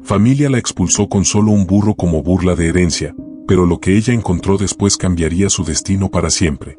Familia la expulsó con solo un burro como burla de herencia, pero lo que ella encontró después cambiaría su destino para siempre.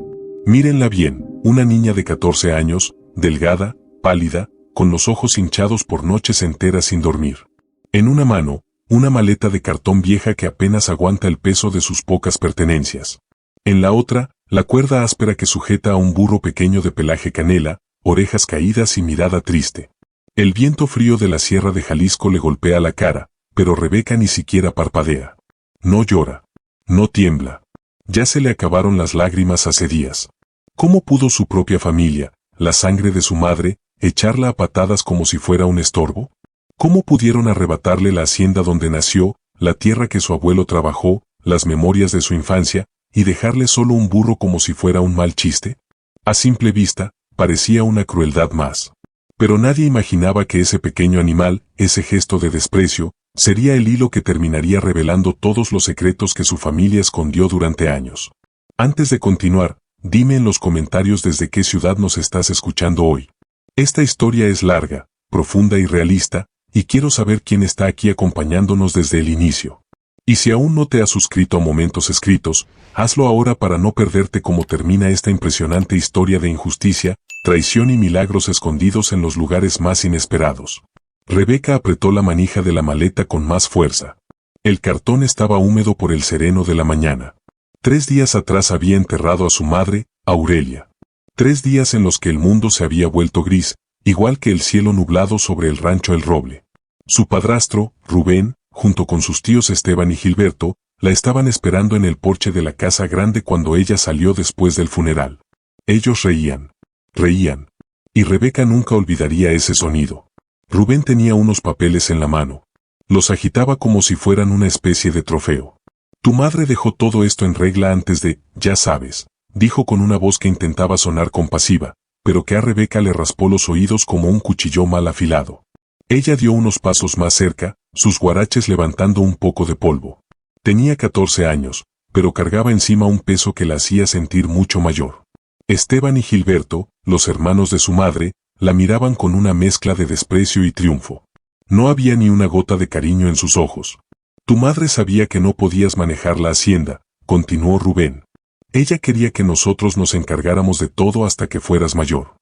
Mírenla bien, una niña de 14 años, delgada, pálida, con los ojos hinchados por noches enteras sin dormir. En una mano, una maleta de cartón vieja que apenas aguanta el peso de sus pocas pertenencias. En la otra, la cuerda áspera que sujeta a un burro pequeño de pelaje canela, orejas caídas y mirada triste. El viento frío de la sierra de Jalisco le golpea la cara, pero Rebeca ni siquiera parpadea. No llora. No tiembla. Ya se le acabaron las lágrimas hace días. ¿Cómo pudo su propia familia, la sangre de su madre, echarla a patadas como si fuera un estorbo? ¿Cómo pudieron arrebatarle la hacienda donde nació, la tierra que su abuelo trabajó, las memorias de su infancia, y dejarle solo un burro como si fuera un mal chiste? A simple vista, parecía una crueldad más. Pero nadie imaginaba que ese pequeño animal, ese gesto de desprecio, sería el hilo que terminaría revelando todos los secretos que su familia escondió durante años. Antes de continuar, dime en los comentarios desde qué ciudad nos estás escuchando hoy. Esta historia es larga, profunda y realista, y quiero saber quién está aquí acompañándonos desde el inicio. Y si aún no te has suscrito a Momentos Escritos, hazlo ahora para no perderte cómo termina esta impresionante historia de injusticia, traición y milagros escondidos en los lugares más inesperados. Rebeca apretó la manija de la maleta con más fuerza. El cartón estaba húmedo por el sereno de la mañana. 3 días atrás había enterrado a su madre, Aurelia. 3 días en los que el mundo se había vuelto gris, igual que el cielo nublado sobre el rancho El Roble. Su padrastro, Rubén, junto con sus tíos Esteban y Gilberto, la estaban esperando en el porche de la casa grande cuando ella salió después del funeral. Ellos reían. Reían. Y Rebeca nunca olvidaría ese sonido. Rubén tenía unos papeles en la mano. Los agitaba como si fueran una especie de trofeo. Tu madre dejó todo esto en regla antes de, ya sabes, dijo con una voz que intentaba sonar compasiva, pero que a Rebeca le raspó los oídos como un cuchillo mal afilado. Ella dio unos pasos más cerca, sus guaraches levantando un poco de polvo. Tenía 14 años, pero cargaba encima un peso que la hacía sentir mucho mayor. Esteban y Gilberto, los hermanos de su madre, la miraban con una mezcla de desprecio y triunfo. No había ni una gota de cariño en sus ojos. Tu madre sabía que no podías manejar la hacienda, continuó Rubén. Ella quería que nosotros nos encargáramos de todo hasta que fueras mayor.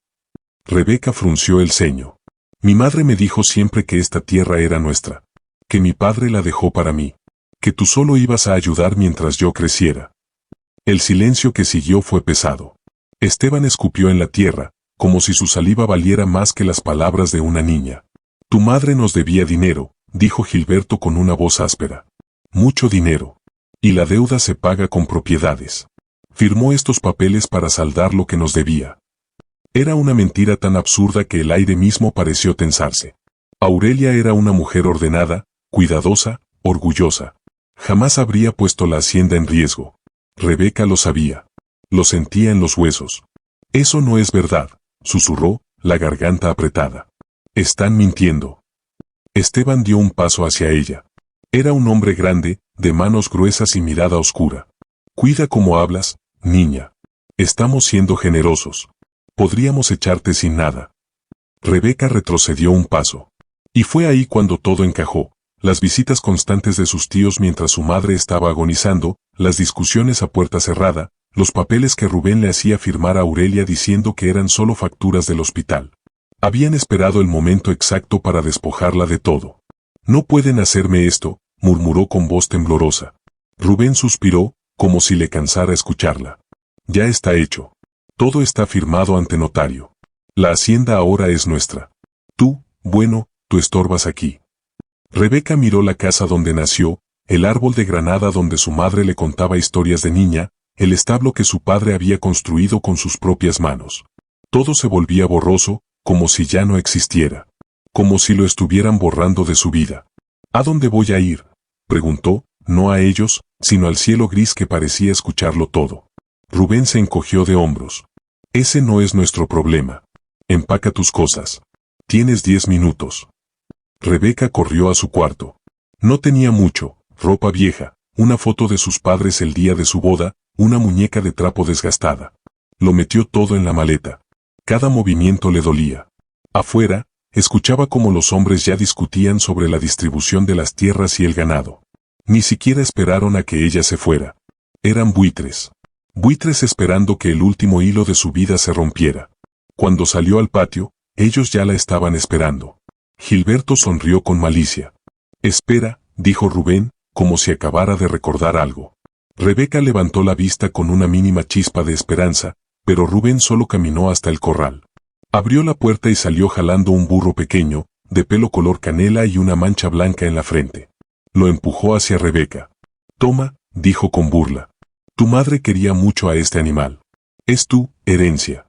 Rebeca frunció el ceño. Mi madre me dijo siempre que esta tierra era nuestra, que mi padre la dejó para mí, que tú solo ibas a ayudar mientras yo creciera. El silencio que siguió fue pesado. Esteban escupió en la tierra, como si su saliva valiera más que las palabras de una niña. Tu madre nos debía dinero, dijo Gilberto con una voz áspera. Mucho dinero. Y la deuda se paga con propiedades. Firmó estos papeles para saldar lo que nos debía. Era una mentira tan absurda que el aire mismo pareció tensarse. Aurelia era una mujer ordenada, cuidadosa, orgullosa. Jamás habría puesto la hacienda en riesgo. Rebeca lo sabía. Lo sentía en los huesos. Eso no es verdad, susurró, la garganta apretada. Están mintiendo. Esteban dio un paso hacia ella. Era un hombre grande, de manos gruesas y mirada oscura. Cuida cómo hablas, niña. Estamos siendo generosos. Podríamos echarte sin nada. Rebeca retrocedió un paso. Y fue ahí cuando todo encajó. Las visitas constantes de sus tíos mientras su madre estaba agonizando, las discusiones a puerta cerrada, los papeles que Rubén le hacía firmar a Aurelia diciendo que eran solo facturas del hospital. Habían esperado el momento exacto para despojarla de todo. No pueden hacerme esto, murmuró con voz temblorosa. Rubén suspiró, como si le cansara escucharla. Ya está hecho. Todo está firmado ante notario. La hacienda ahora es nuestra. Tú, bueno, tú estorbas aquí. Rebeca miró la casa donde nació, el árbol de granada donde su madre le contaba historias de niña, el establo que su padre había construido con sus propias manos. Todo se volvía borroso, como si ya no existiera. Como si lo estuvieran borrando de su vida. ¿A dónde voy a ir?, preguntó, no a ellos, sino al cielo gris que parecía escucharlo todo. Rubén se encogió de hombros. Ese no es nuestro problema. Empaca tus cosas. Tienes 10 minutos. Rebeca corrió a su cuarto. No tenía mucho, ropa vieja, una foto de sus padres el día de su boda, una muñeca de trapo desgastada. Lo metió todo en la maleta. Cada movimiento le dolía. Afuera, escuchaba cómo los hombres ya discutían sobre la distribución de las tierras y el ganado. Ni siquiera esperaron a que ella se fuera. Eran buitres. Buitres esperando que el último hilo de su vida se rompiera. Cuando salió al patio, ellos ya la estaban esperando. Gilberto sonrió con malicia. «Espera», dijo Rubén, como si acabara de recordar algo. Rebeca levantó la vista con una mínima chispa de esperanza, pero Rubén solo caminó hasta el corral. Abrió la puerta y salió jalando un burro pequeño, de pelo color canela y una mancha blanca en la frente. Lo empujó hacia Rebeca. «Toma», dijo con burla. «Tu madre quería mucho a este animal. Es tu herencia».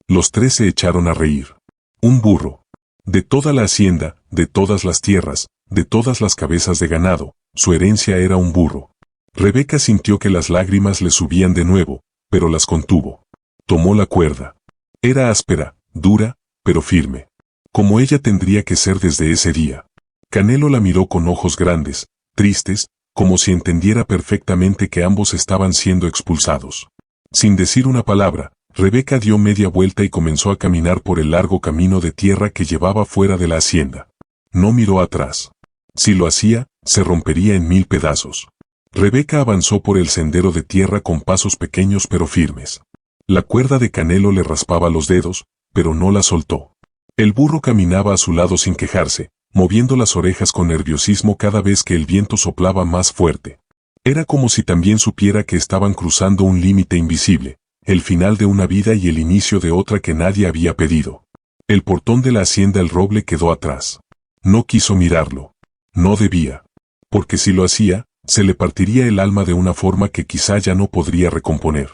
Los tres se echaron a reír. Un burro. De toda la hacienda, de todas las tierras, de todas las cabezas de ganado, su herencia era un burro. Rebeca sintió que las lágrimas le subían de nuevo, pero las contuvo. Tomó la cuerda. Era áspera, dura, pero firme. Como ella tendría que ser desde ese día. Canelo la miró con ojos grandes, tristes, como si entendiera perfectamente que ambos estaban siendo expulsados. Sin decir una palabra, Rebeca dio media vuelta y comenzó a caminar por el largo camino de tierra que llevaba fuera de la hacienda. No miró atrás. Si lo hacía, se rompería en 1000 pedazos. Rebeca avanzó por el sendero de tierra con pasos pequeños pero firmes. La cuerda de Canelo le raspaba los dedos, pero no la soltó. El burro caminaba a su lado sin quejarse, moviendo las orejas con nerviosismo cada vez que el viento soplaba más fuerte. Era como si también supiera que estaban cruzando un límite invisible, el final de una vida y el inicio de otra que nadie había pedido. El portón de la hacienda El Roble quedó atrás. No quiso mirarlo. No debía. Porque si lo hacía, se le partiría el alma de una forma que quizá ya no podría recomponer.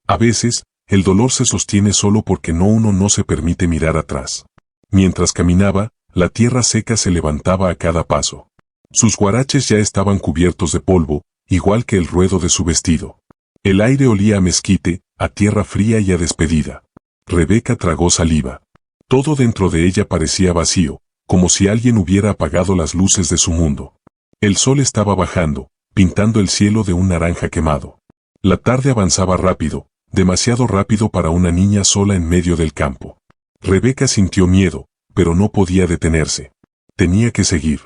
A veces, el dolor se sostiene solo porque uno no se permite mirar atrás. Mientras caminaba, la tierra seca se levantaba a cada paso. Sus guaraches ya estaban cubiertos de polvo, igual que el ruedo de su vestido. El aire olía a mezquite, a tierra fría y a despedida. Rebeca tragó saliva. Todo dentro de ella parecía vacío, como si alguien hubiera apagado las luces de su mundo. El sol estaba bajando, pintando el cielo de un naranja quemado. La tarde avanzaba rápido, demasiado rápido para una niña sola en medio del campo. Rebeca sintió miedo, pero no podía detenerse. Tenía que seguir.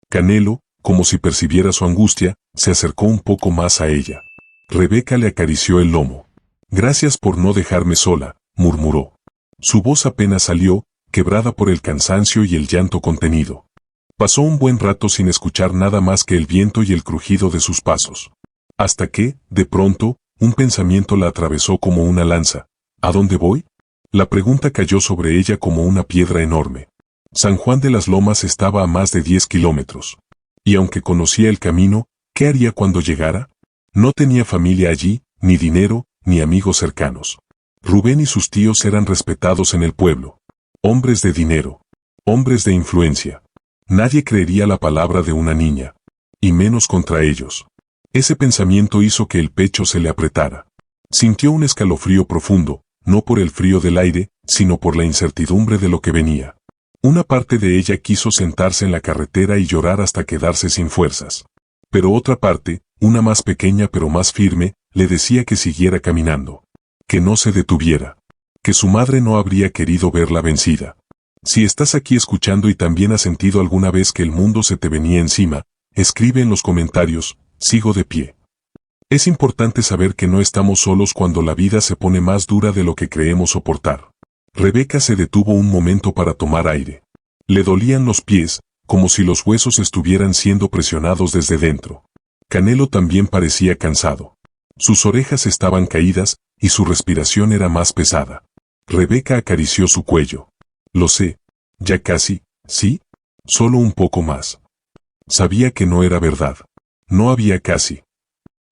Canelo, como si percibiera su angustia, se acercó un poco más a ella. Rebeca le acarició el lomo. «Gracias por no dejarme sola», murmuró. Su voz apenas salió, quebrada por el cansancio y el llanto contenido. Pasó un buen rato sin escuchar nada más que el viento y el crujido de sus pasos. Hasta que, de pronto, un pensamiento la atravesó como una lanza. ¿A dónde voy? La pregunta cayó sobre ella como una piedra enorme. San Juan de las Lomas estaba a más de 10 kilómetros. Y aunque conocía el camino, ¿qué haría cuando llegara? No tenía familia allí, ni dinero, ni amigos cercanos. Rubén y sus tíos eran respetados en el pueblo. Hombres de dinero. Hombres de influencia. Nadie creería la palabra de una niña. Y menos contra ellos. Ese pensamiento hizo que el pecho se le apretara. Sintió un escalofrío profundo, no por el frío del aire, sino por la incertidumbre de lo que venía. Una parte de ella quiso sentarse en la carretera y llorar hasta quedarse sin fuerzas. Pero otra parte, una más pequeña pero más firme, le decía que siguiera caminando. Que no se detuviera. Que su madre no habría querido verla vencida. Si estás aquí escuchando y también has sentido alguna vez que el mundo se te venía encima, escribe en los comentarios, sigo de pie. Es importante saber que no estamos solos cuando la vida se pone más dura de lo que creemos soportar. Rebeca se detuvo un momento para tomar aire. Le dolían los pies, como si los huesos estuvieran siendo presionados desde dentro. Canelo también parecía cansado. Sus orejas estaban caídas, y su respiración era más pesada. Rebeca acarició su cuello. Lo sé. Ya casi, ¿sí? Solo un poco más. Sabía que no era verdad. No había casi.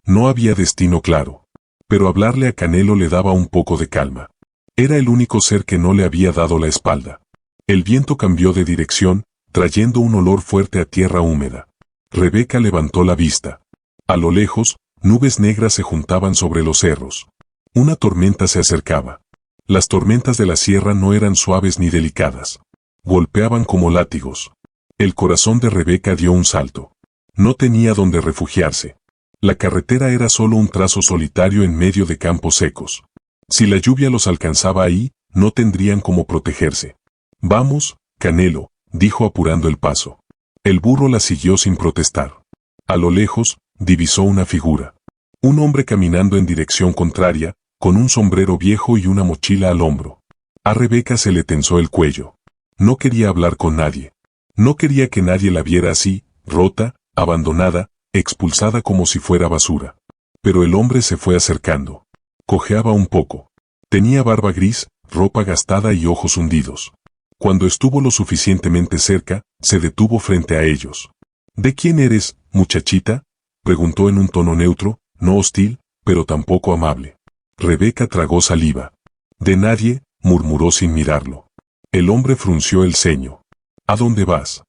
No había destino claro. Pero hablarle a Canelo le daba un poco de calma. Era el único ser que no le había dado la espalda. El viento cambió de dirección, trayendo un olor fuerte a tierra húmeda. Rebeca levantó la vista. A lo lejos, nubes negras se juntaban sobre los cerros. Una tormenta se acercaba. Las tormentas de la sierra no eran suaves ni delicadas. Golpeaban como látigos. El corazón de Rebeca dio un salto. No tenía dónde refugiarse. La carretera era solo un trazo solitario en medio de campos secos. Si la lluvia los alcanzaba ahí, no tendrían cómo protegerse. Vamos, Canelo, dijo apurando el paso. El burro la siguió sin protestar. A lo lejos, divisó una figura. Un hombre caminando en dirección contraria, con un sombrero viejo y una mochila al hombro. A Rebeca se le tensó el cuello. No quería hablar con nadie. No quería que nadie la viera así, rota, abandonada, expulsada como si fuera basura. Pero el hombre se fue acercando. Cojeaba un poco. Tenía barba gris, ropa gastada y ojos hundidos. Cuando estuvo lo suficientemente cerca, se detuvo frente a ellos. ¿De quién eres, muchachita?, preguntó en un tono neutro, no hostil, pero tampoco amable. Rebeca tragó saliva. De nadie, murmuró sin mirarlo. El hombre frunció el ceño. ¿A dónde vas?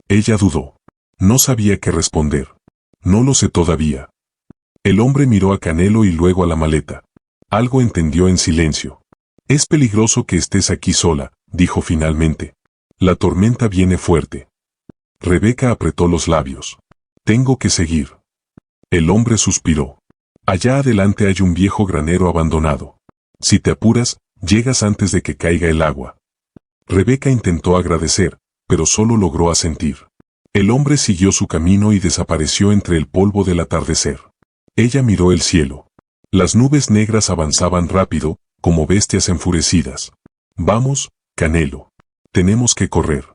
Ella dudó. No sabía qué responder. No lo sé todavía. El hombre miró a Canelo y luego a la maleta. Algo entendió en silencio. Es peligroso que estés aquí sola, dijo finalmente. La tormenta viene fuerte. Rebeca apretó los labios. Tengo que seguir. El hombre suspiró. Allá adelante hay un viejo granero abandonado. Si te apuras, llegas antes de que caiga el agua. Rebeca intentó agradecer, pero solo logró asentir. El hombre siguió su camino y desapareció entre el polvo del atardecer. Ella miró el cielo. Las nubes negras avanzaban rápido, como bestias enfurecidas. Vamos, Canelo. Tenemos que correr.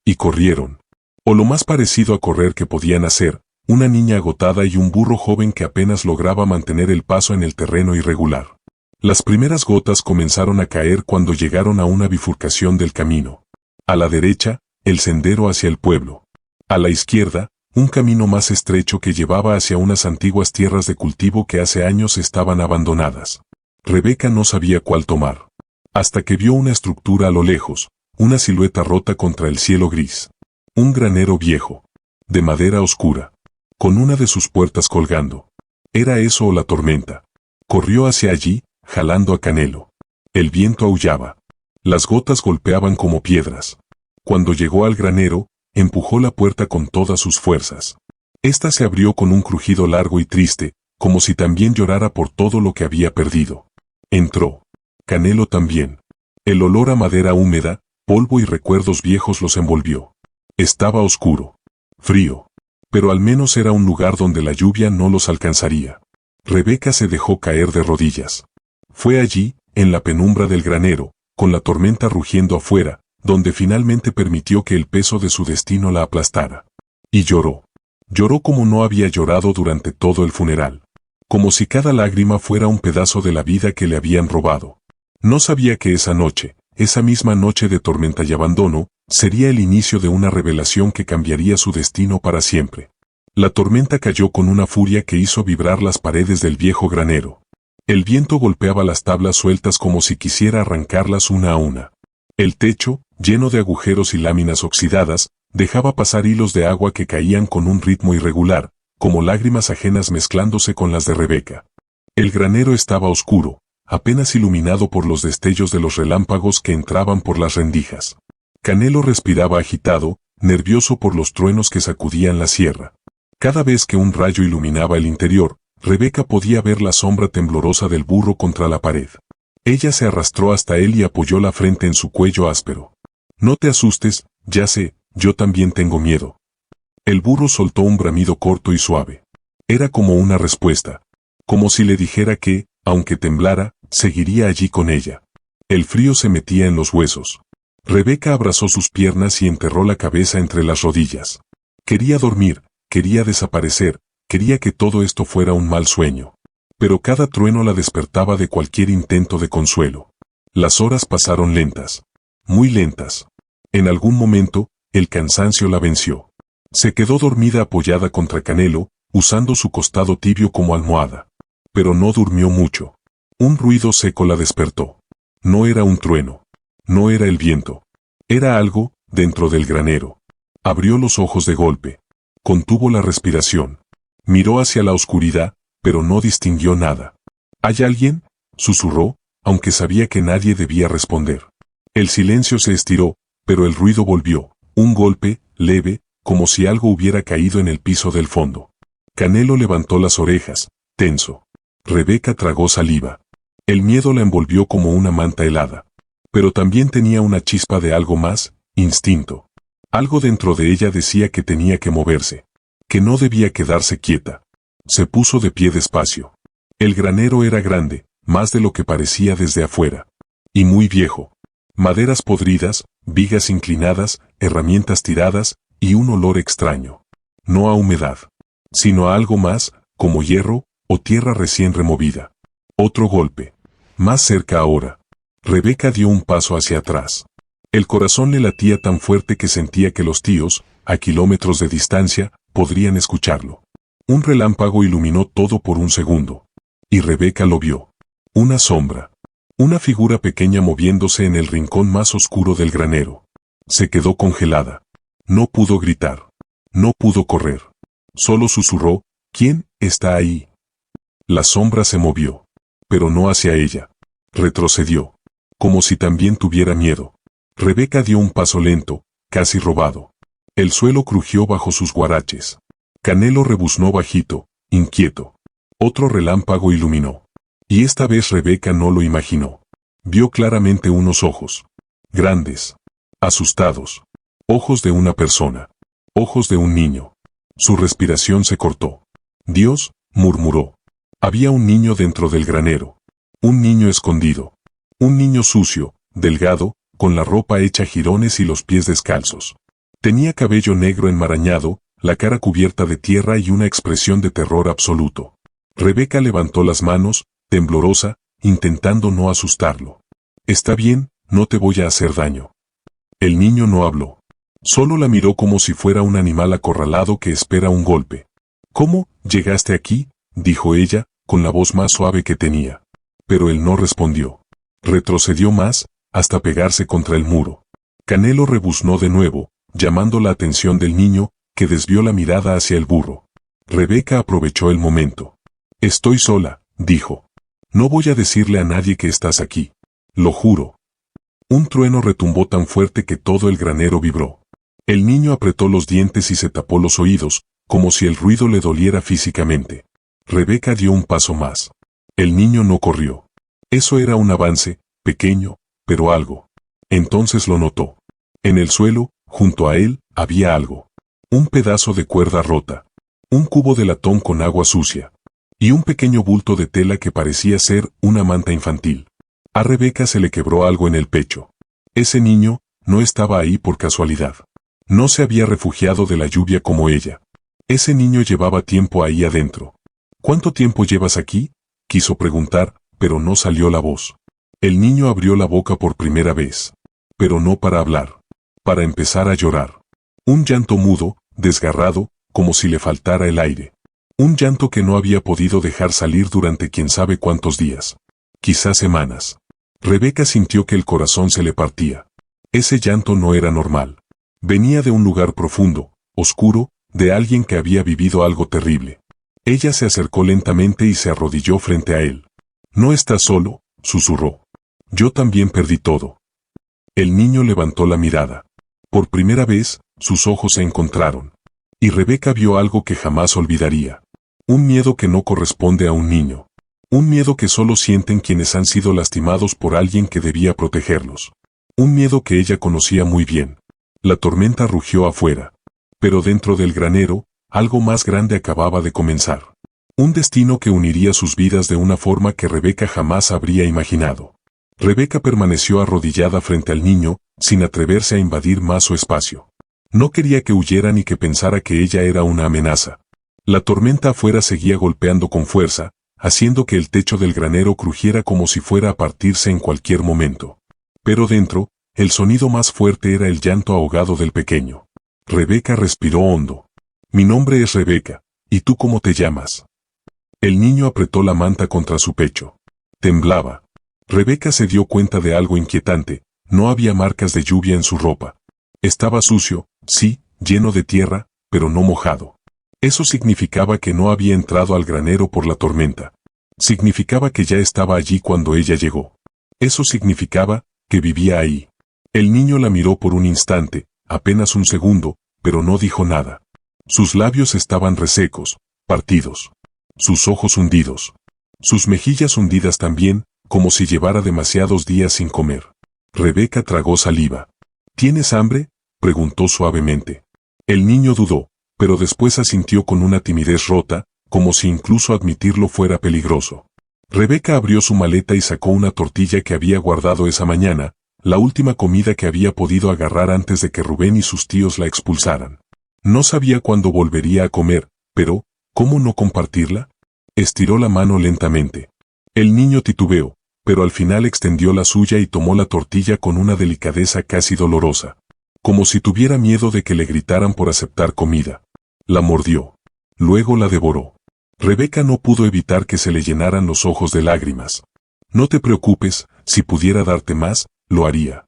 Y corrieron. O lo más parecido a correr que podían hacer, una niña agotada y un burro joven que apenas lograba mantener el paso en el terreno irregular. Las primeras gotas comenzaron a caer cuando llegaron a una bifurcación del camino. A la derecha, el sendero hacia el pueblo. A la izquierda, un camino más estrecho que llevaba hacia unas antiguas tierras de cultivo que hace años estaban abandonadas. Rebeca no sabía cuál tomar. Hasta que vio una estructura a lo lejos, una silueta rota contra el cielo gris. Un granero viejo, de madera oscura, con una de sus puertas colgando. ¿Era eso o la tormenta? Corrió hacia allí, jalando a Canelo. El viento aullaba. Las gotas golpeaban como piedras. Cuando llegó al granero, empujó la puerta con todas sus fuerzas. Esta se abrió con un crujido largo y triste, como si también llorara por todo lo que había perdido. Entró. Canelo también. El olor a madera húmeda, polvo y recuerdos viejos los envolvió. Estaba oscuro. Frío. Pero al menos era un lugar donde la lluvia no los alcanzaría. Rebeca se dejó caer de rodillas. Fue allí, en la penumbra del granero, con la tormenta rugiendo afuera, donde finalmente permitió que el peso de su destino la aplastara. Y lloró. Lloró como no había llorado durante todo el funeral. Como si cada lágrima fuera un pedazo de la vida que le habían robado. No sabía que esa noche, esa misma noche de tormenta y abandono, sería el inicio de una revelación que cambiaría su destino para siempre. La tormenta cayó con una furia que hizo vibrar las paredes del viejo granero. El viento golpeaba las tablas sueltas como si quisiera arrancarlas una a una. El techo, lleno de agujeros y láminas oxidadas, dejaba pasar hilos de agua que caían con un ritmo irregular, como lágrimas ajenas mezclándose con las de Rebeca. El granero estaba oscuro, apenas iluminado por los destellos de los relámpagos que entraban por las rendijas. Canelo respiraba agitado, nervioso por los truenos que sacudían la sierra. Cada vez que un rayo iluminaba el interior, Rebeca podía ver la sombra temblorosa del burro contra la pared. Ella se arrastró hasta él y apoyó la frente en su cuello áspero. No te asustes, ya sé, yo también tengo miedo. El burro soltó un bramido corto y suave. Era como una respuesta. Como si le dijera que, aunque temblara, seguiría allí con ella. El frío se metía en los huesos. Rebeca abrazó sus piernas y enterró la cabeza entre las rodillas. Quería dormir, quería desaparecer, quería que todo esto fuera un mal sueño. Pero cada trueno la despertaba de cualquier intento de consuelo. Las horas pasaron lentas. Muy lentas. En algún momento, el cansancio la venció. Se quedó dormida apoyada contra Canelo, usando su costado tibio como almohada. Pero no durmió mucho. Un ruido seco la despertó. No era un trueno. No era el viento. Era algo, dentro del granero. Abrió los ojos de golpe. Contuvo la respiración. Miró hacia la oscuridad, pero no distinguió nada. ¿Hay alguien?, susurró, aunque sabía que nadie debía responder. El silencio se estiró, pero el ruido volvió, un golpe, leve, como si algo hubiera caído en el piso del fondo. Canelo levantó las orejas, tenso. Rebeca tragó saliva. El miedo la envolvió como una manta helada. Pero también tenía una chispa de algo más, instinto. Algo dentro de ella decía que tenía que moverse, que no debía quedarse quieta. Se puso de pie despacio. El granero era grande, más de lo que parecía desde afuera. Y muy viejo. Maderas podridas, vigas inclinadas, herramientas tiradas, y un olor extraño. No a humedad, sino a algo más, como hierro, o tierra recién removida. Otro golpe. Más cerca ahora. Rebeca dio un paso hacia atrás. El corazón le latía tan fuerte que sentía que los tíos, a kilómetros de distancia, podrían escucharlo. Un relámpago iluminó todo por un segundo. Y Rebeca lo vio. Una sombra. Una figura pequeña moviéndose en el rincón más oscuro del granero. Se quedó congelada. No pudo gritar. No pudo correr. Solo susurró, ¿quién está ahí? La sombra se movió. Pero no hacia ella. Retrocedió. Como si también tuviera miedo. Rebeca dio un paso lento, casi robado. El suelo crujió bajo sus guaraches. Canelo rebuznó bajito, inquieto. Otro relámpago iluminó. Y esta vez Rebeca no lo imaginó. Vio claramente unos ojos. Grandes. Asustados. Ojos de una persona. Ojos de un niño. Su respiración se cortó. Dios, murmuró. Había un niño dentro del granero. Un niño escondido. Un niño sucio, delgado, con la ropa hecha jirones y los pies descalzos. Tenía cabello negro enmarañado, la cara cubierta de tierra y una expresión de terror absoluto. Rebeca levantó las manos, temblorosa, intentando no asustarlo. Está bien, no te voy a hacer daño. El niño no habló. Solo la miró como si fuera un animal acorralado que espera un golpe. ¿Cómo llegaste aquí?, dijo ella, con la voz más suave que tenía. Pero él no respondió. Retrocedió más, hasta pegarse contra el muro. Canelo rebuznó de nuevo, llamando la atención del niño, que desvió la mirada hacia el burro. Rebeca aprovechó el momento. Estoy sola, dijo. No voy a decirle a nadie que estás aquí. Lo juro. Un trueno retumbó tan fuerte que todo el granero vibró. El niño apretó los dientes y se tapó los oídos, como si el ruido le doliera físicamente. Rebeca dio un paso más. El niño no corrió. Eso era un avance, pequeño, pero algo. Entonces lo notó. En el suelo, junto a él, había algo. Un pedazo de cuerda rota. Un cubo de latón con agua sucia. Y un pequeño bulto de tela que parecía ser una manta infantil. A Rebeca se le quebró algo en el pecho. Ese niño no estaba ahí por casualidad. No se había refugiado de la lluvia como ella. Ese niño llevaba tiempo ahí adentro. ¿Cuánto tiempo llevas aquí?, quiso preguntar, pero no salió la voz. El niño abrió la boca por primera vez. Pero no para hablar. Para empezar a llorar. Un llanto mudo, desgarrado, como si le faltara el aire. Un llanto que no había podido dejar salir durante quién sabe cuántos días. Quizás semanas. Rebeca sintió que el corazón se le partía. Ese llanto no era normal. Venía de un lugar profundo, oscuro, de alguien que había vivido algo terrible. Ella se acercó lentamente y se arrodilló frente a él. No estás solo, susurró. Yo también perdí todo. El niño levantó la mirada. Por primera vez, sus ojos se encontraron. Y Rebeca vio algo que jamás olvidaría. Un miedo que no corresponde a un niño. Un miedo que solo sienten quienes han sido lastimados por alguien que debía protegerlos. Un miedo que ella conocía muy bien. La tormenta rugió afuera. Pero dentro del granero, algo más grande acababa de comenzar. Un destino que uniría sus vidas de una forma que Rebeca jamás habría imaginado. Rebeca permaneció arrodillada frente al niño, sin atreverse a invadir más su espacio. No quería que huyera ni que pensara que ella era una amenaza. La tormenta afuera seguía golpeando con fuerza, haciendo que el techo del granero crujiera como si fuera a partirse en cualquier momento. Pero dentro, el sonido más fuerte era el llanto ahogado del pequeño. Rebeca respiró hondo. Mi nombre es Rebeca, ¿y tú cómo te llamas? El niño apretó la manta contra su pecho. Temblaba. Rebeca se dio cuenta de algo inquietante, no había marcas de lluvia en su ropa. Estaba sucio, sí, lleno de tierra, pero no mojado. Eso significaba que no había entrado al granero por la tormenta. Significaba que ya estaba allí cuando ella llegó. Eso significaba que vivía ahí. El niño la miró por un instante, apenas un segundo, pero no dijo nada. Sus labios estaban resecos, partidos. Sus ojos hundidos. Sus mejillas hundidas también, como si llevara demasiados días sin comer. Rebeca tragó saliva. ¿Tienes hambre?, preguntó suavemente. El niño dudó, pero después asintió con una timidez rota, como si incluso admitirlo fuera peligroso. Rebeca abrió su maleta y sacó una tortilla que había guardado esa mañana, la última comida que había podido agarrar antes de que Rubén y sus tíos la expulsaran. No sabía cuándo volvería a comer, pero, ¿cómo no compartirla? Estiró la mano lentamente. El niño titubeó, pero al final extendió la suya y tomó la tortilla con una delicadeza casi dolorosa. Como si tuviera miedo de que le gritaran por aceptar comida. La mordió. Luego la devoró. Rebeca no pudo evitar que se le llenaran los ojos de lágrimas. No te preocupes, si pudiera darte más, lo haría.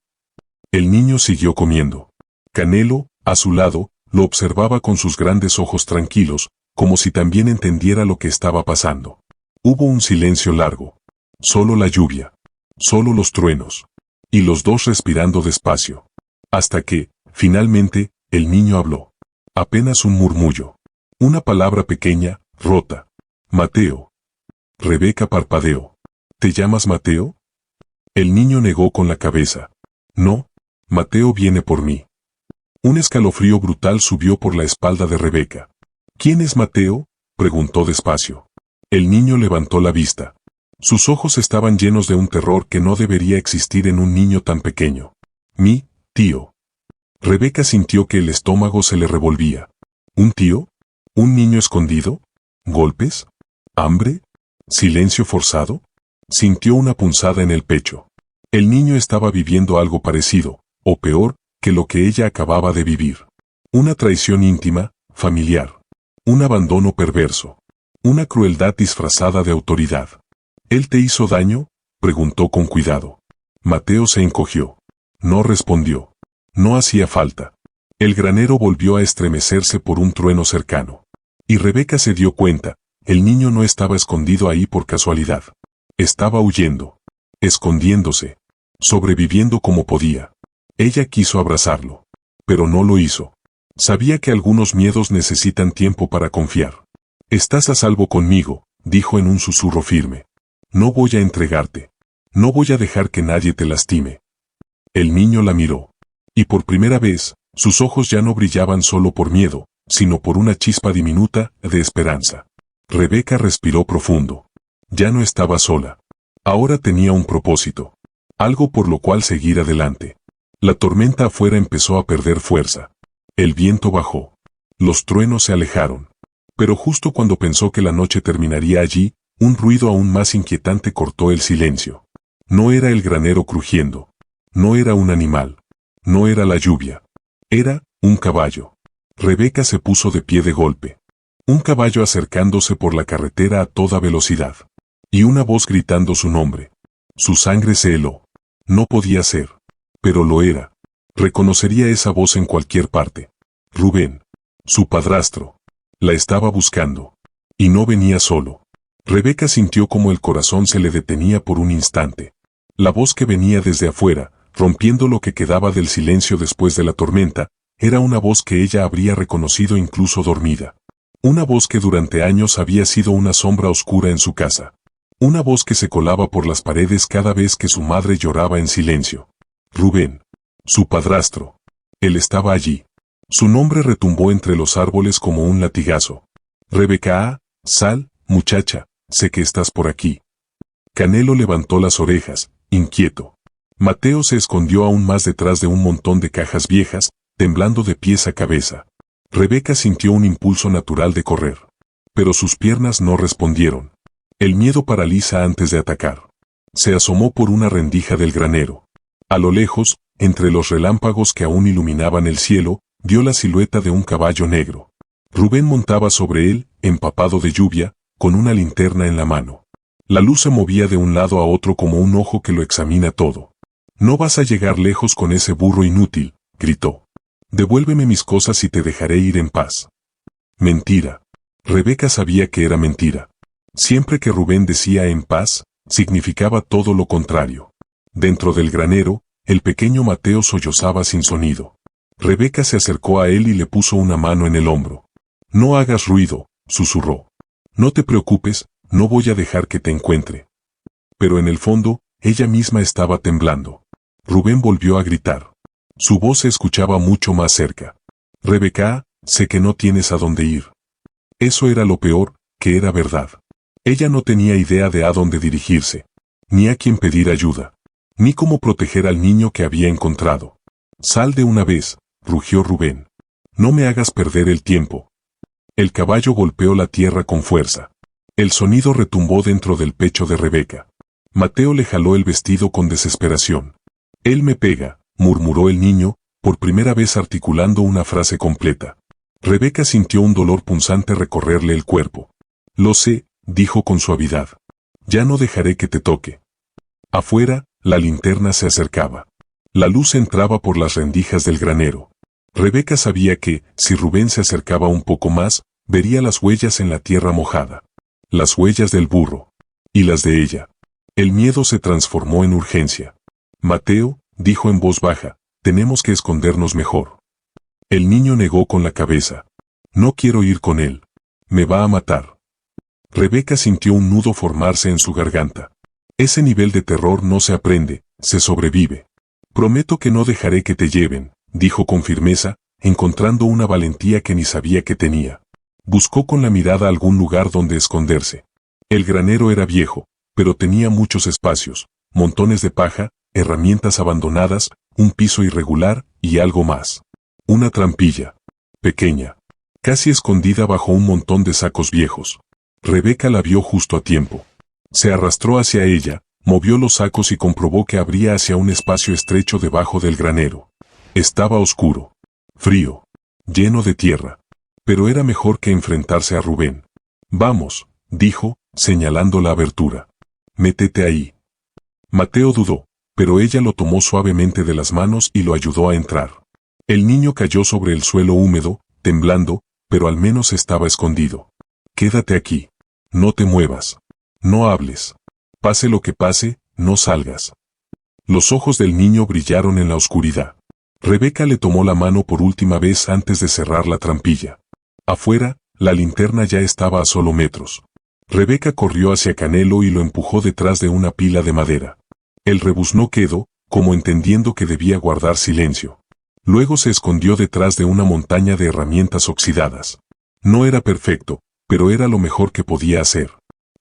El niño siguió comiendo. Canelo, a su lado, lo observaba con sus grandes ojos tranquilos, como si también entendiera lo que estaba pasando. Hubo un silencio largo. Solo la lluvia. Solo los truenos. Y los dos respirando despacio. Hasta que, finalmente, el niño habló. Apenas un murmullo. Una palabra pequeña, rota. Mateo. Rebeca parpadeó. ¿Te llamas Mateo? El niño negó con la cabeza. No, Mateo viene por mí. Un escalofrío brutal subió por la espalda de Rebeca. ¿Quién es Mateo?, preguntó despacio. El niño levantó la vista. Sus ojos estaban llenos de un terror que no debería existir en un niño tan pequeño. Mi tío. Rebeca sintió que el estómago se le revolvía. ¿Un tío? ¿Un niño escondido? ¿Golpes? ¿Hambre? ¿Silencio forzado? Sintió una punzada en el pecho. El niño estaba viviendo algo parecido, o peor, que lo que ella acababa de vivir. Una traición íntima, familiar. Un abandono perverso. Una crueldad disfrazada de autoridad. ¿Él te hizo daño?, preguntó con cuidado. Mateo se encogió. No respondió. No hacía falta. El granero volvió a estremecerse por un trueno cercano. Y Rebeca se dio cuenta, el niño no estaba escondido ahí por casualidad. Estaba huyendo. Escondiéndose. Sobreviviendo como podía. Ella quiso abrazarlo. Pero no lo hizo. Sabía que algunos miedos necesitan tiempo para confiar. Estás a salvo conmigo, dijo en un susurro firme. No voy a entregarte. No voy a dejar que nadie te lastime. El niño la miró. Y por primera vez, sus ojos ya no brillaban solo por miedo, sino por una chispa diminuta de esperanza. Rebeca respiró profundo. Ya no estaba sola. Ahora tenía un propósito. Algo por lo cual seguir adelante. La tormenta afuera empezó a perder fuerza. El viento bajó. Los truenos se alejaron. Pero justo cuando pensó que la noche terminaría allí, un ruido aún más inquietante cortó el silencio. No era el granero crujiendo. No era un animal. No era la lluvia. Era un caballo. Rebeca se puso de pie de golpe. Un caballo acercándose por la carretera a toda velocidad. Y una voz gritando su nombre. Su sangre se heló. No podía ser. Pero lo era. Reconocería esa voz en cualquier parte. Rubén. Su padrastro. La estaba buscando. Y no venía solo. Rebeca sintió como el corazón se le detenía por un instante. La voz que venía desde afuera, rompiendo lo que quedaba del silencio después de la tormenta, era una voz que ella habría reconocido incluso dormida. Una voz que durante años había sido una sombra oscura en su casa. Una voz que se colaba por las paredes cada vez que su madre lloraba en silencio. Rubén. Su padrastro. Él estaba allí. Su nombre retumbó entre los árboles como un latigazo. Rebeca, sal, muchacha, sé que estás por aquí. Canelo levantó las orejas, inquieto. Mateo se escondió aún más detrás de un montón de cajas viejas, temblando de pies a cabeza. Rebeca sintió un impulso natural de correr. Pero sus piernas no respondieron. El miedo paraliza antes de atacar. Se asomó por una rendija del granero. A lo lejos, entre los relámpagos que aún iluminaban el cielo, vio la silueta de un caballo negro. Rubén montaba sobre él, empapado de lluvia, con una linterna en la mano. La luz se movía de un lado a otro como un ojo que lo examina todo. No vas a llegar lejos con ese burro inútil, gritó. Devuélveme mis cosas y te dejaré ir en paz. Mentira. Rebeca sabía que era mentira. Siempre que Rubén decía en paz, significaba todo lo contrario. Dentro del granero, el pequeño Mateo sollozaba sin sonido. Rebeca se acercó a él y le puso una mano en el hombro. No hagas ruido, susurró. No te preocupes, no voy a dejar que te encuentre. Pero en el fondo, ella misma estaba temblando. Rubén volvió a gritar. Su voz se escuchaba mucho más cerca. Rebeca, sé que no tienes a dónde ir. Eso era lo peor, que era verdad. Ella no tenía idea de a dónde dirigirse, ni a quién pedir ayuda, ni cómo proteger al niño que había encontrado. Sal de una vez, rugió Rubén. No me hagas perder el tiempo. El caballo golpeó la tierra con fuerza. El sonido retumbó dentro del pecho de Rebeca. Mateo le jaló el vestido con desesperación. Él me pega, murmuró el niño, por primera vez articulando una frase completa. Rebeca sintió un dolor punzante recorrerle el cuerpo. Lo sé, dijo con suavidad. Ya no dejaré que te toque. Afuera, la linterna se acercaba. La luz entraba por las rendijas del granero. Rebeca sabía que, si Rubén se acercaba un poco más, vería las huellas en la tierra mojada. Las huellas del burro. Y las de ella. El miedo se transformó en urgencia. Mateo, dijo en voz baja, tenemos que escondernos mejor. El niño negó con la cabeza. No quiero ir con él. Me va a matar. Rebeca sintió un nudo formarse en su garganta. Ese nivel de terror no se aprende, se sobrevive. Prometo que no dejaré que te lleven, dijo con firmeza, encontrando una valentía que ni sabía que tenía. Buscó con la mirada algún lugar donde esconderse. El granero era viejo, pero tenía muchos espacios, montones de paja, herramientas abandonadas, un piso irregular, y algo más. Una trampilla. Pequeña. Casi escondida bajo un montón de sacos viejos. Rebeca la vio justo a tiempo. Se arrastró hacia ella, movió los sacos y comprobó que abría hacia un espacio estrecho debajo del granero. Estaba oscuro. Frío. Lleno de tierra. Pero era mejor que enfrentarse a Rubén. Vamos, dijo, señalando la abertura. Métete ahí. Mateo dudó, pero ella lo tomó suavemente de las manos y lo ayudó a entrar. El niño cayó sobre el suelo húmedo, temblando, pero al menos estaba escondido. Quédate aquí. No te muevas. No hables. Pase lo que pase, no salgas. Los ojos del niño brillaron en la oscuridad. Rebeca le tomó la mano por última vez antes de cerrar la trampilla. Afuera, la linterna ya estaba a solo metros. Rebeca corrió hacia Canelo y lo empujó detrás de una pila de madera. Él rebuznó quedo, como entendiendo que debía guardar silencio. Luego se escondió detrás de una montaña de herramientas oxidadas. No era perfecto, pero era lo mejor que podía hacer.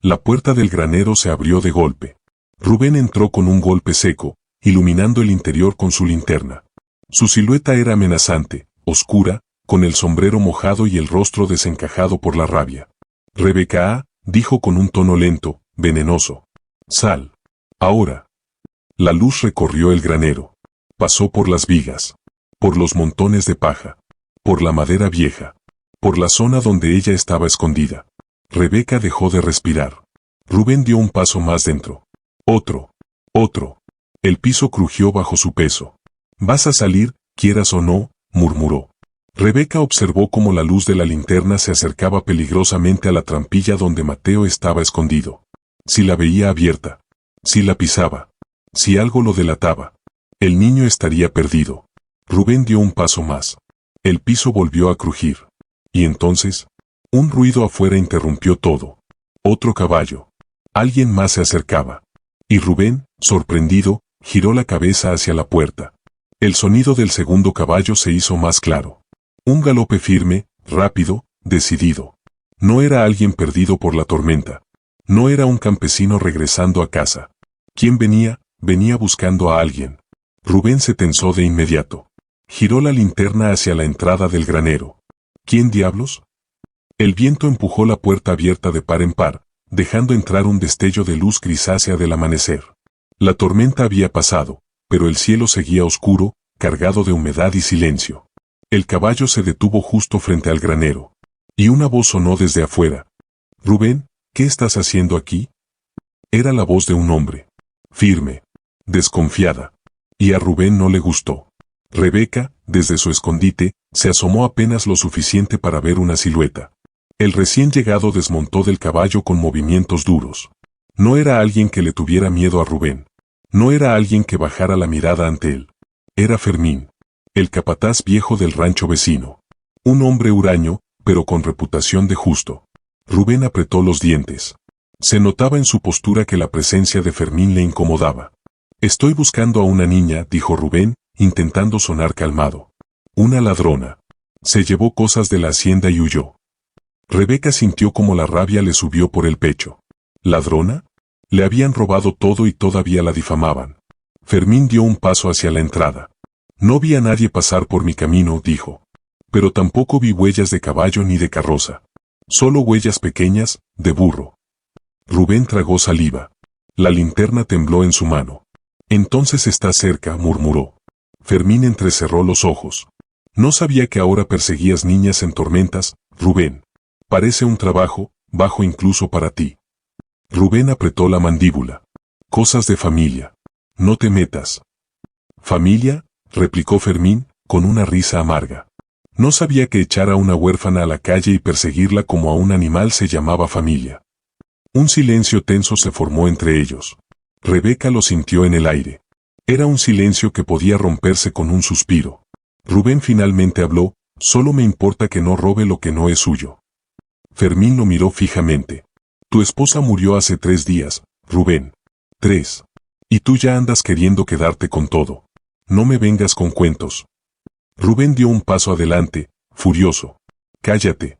La puerta del granero se abrió de golpe. Rubén entró con un golpe seco, iluminando el interior con su linterna. Su silueta era amenazante, oscura, con el sombrero mojado y el rostro desencajado por la rabia. Rebeca, dijo con un tono lento, venenoso. Sal. Ahora. La luz recorrió el granero. Pasó por las vigas. Por los montones de paja. Por la madera vieja. Por la zona donde ella estaba escondida. Rebeca dejó de respirar. Rubén dio un paso más dentro. Otro. Otro. El piso crujió bajo su peso. Vas a salir, quieras o no, murmuró. Rebeca observó cómo la luz de la linterna se acercaba peligrosamente a la trampilla donde Mateo estaba escondido. Si la veía abierta. Si la pisaba. Si algo lo delataba. El niño estaría perdido. Rubén dio un paso más. El piso volvió a crujir. Y entonces, un ruido afuera interrumpió todo. Otro caballo. Alguien más se acercaba. Y Rubén, sorprendido, giró la cabeza hacia la puerta. El sonido del segundo caballo se hizo más claro. Un galope firme, rápido, decidido. No era alguien perdido por la tormenta. No era un campesino regresando a casa. ¿Quién venía? Venía buscando a alguien. Rubén se tensó de inmediato. Giró la linterna hacia la entrada del granero. ¿Quién diablos? El viento empujó la puerta abierta de par en par, dejando entrar un destello de luz grisácea del amanecer. La tormenta había pasado, pero el cielo seguía oscuro, cargado de humedad y silencio. El caballo se detuvo justo frente al granero. Y una voz sonó desde afuera. Rubén, ¿qué estás haciendo aquí? Era la voz de un hombre. Firme. Desconfiada. Y a Rubén no le gustó. Rebeca, desde su escondite, se asomó apenas lo suficiente para ver una silueta. El recién llegado desmontó del caballo con movimientos duros. No era alguien que le tuviera miedo a Rubén. No era alguien que bajara la mirada ante él. Era Fermín. El capataz viejo del rancho vecino. Un hombre huraño, pero con reputación de justo. Rubén apretó los dientes. Se notaba en su postura que la presencia de Fermín le incomodaba. Estoy buscando a una niña, dijo Rubén, intentando sonar calmado. Una ladrona. Se llevó cosas de la hacienda y huyó. Rebeca sintió como la rabia le subió por el pecho. ¿Ladrona? Le habían robado todo y todavía la difamaban. Fermín dio un paso hacia la entrada. No vi a nadie pasar por mi camino, dijo. Pero tampoco vi huellas de caballo ni de carroza. Solo huellas pequeñas, de burro. Rubén tragó saliva. La linterna tembló en su mano. Entonces está cerca, murmuró. Fermín entrecerró los ojos. No sabía que ahora perseguías niñas en tormentas, Rubén. Parece un trabajo, bajo incluso para ti. Rubén apretó la mandíbula. Cosas de familia. No te metas. ¿Familia? Replicó Fermín, con una risa amarga. No sabía que echar a una huérfana a la calle y perseguirla como a un animal se llamaba familia. Un silencio tenso se formó entre ellos. Rebeca lo sintió en el aire. Era un silencio que podía romperse con un suspiro. Rubén finalmente habló, solo me importa que no robe lo que no es suyo. Fermín lo miró fijamente. Tu esposa murió hace 3 días, Rubén. 3. Y tú ya andas queriendo quedarte con todo. No me vengas con cuentos. Rubén dio un paso adelante, furioso. Cállate.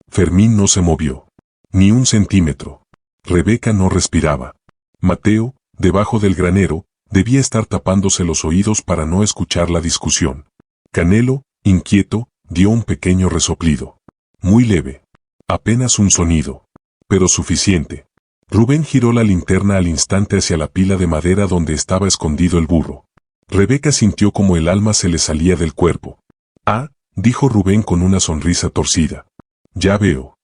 Fermín no se movió. Ni un centímetro. Rebeca no respiraba. Mateo, debajo del granero, debía estar tapándose los oídos para no escuchar la discusión. Canelo, inquieto, dio un pequeño resoplido. Muy leve. Apenas un sonido. Pero suficiente. Rubén giró la linterna al instante hacia la pila de madera donde estaba escondido el burro. Rebeca sintió como el alma se le salía del cuerpo. Ah, dijo Rubén con una sonrisa torcida. Ya veo.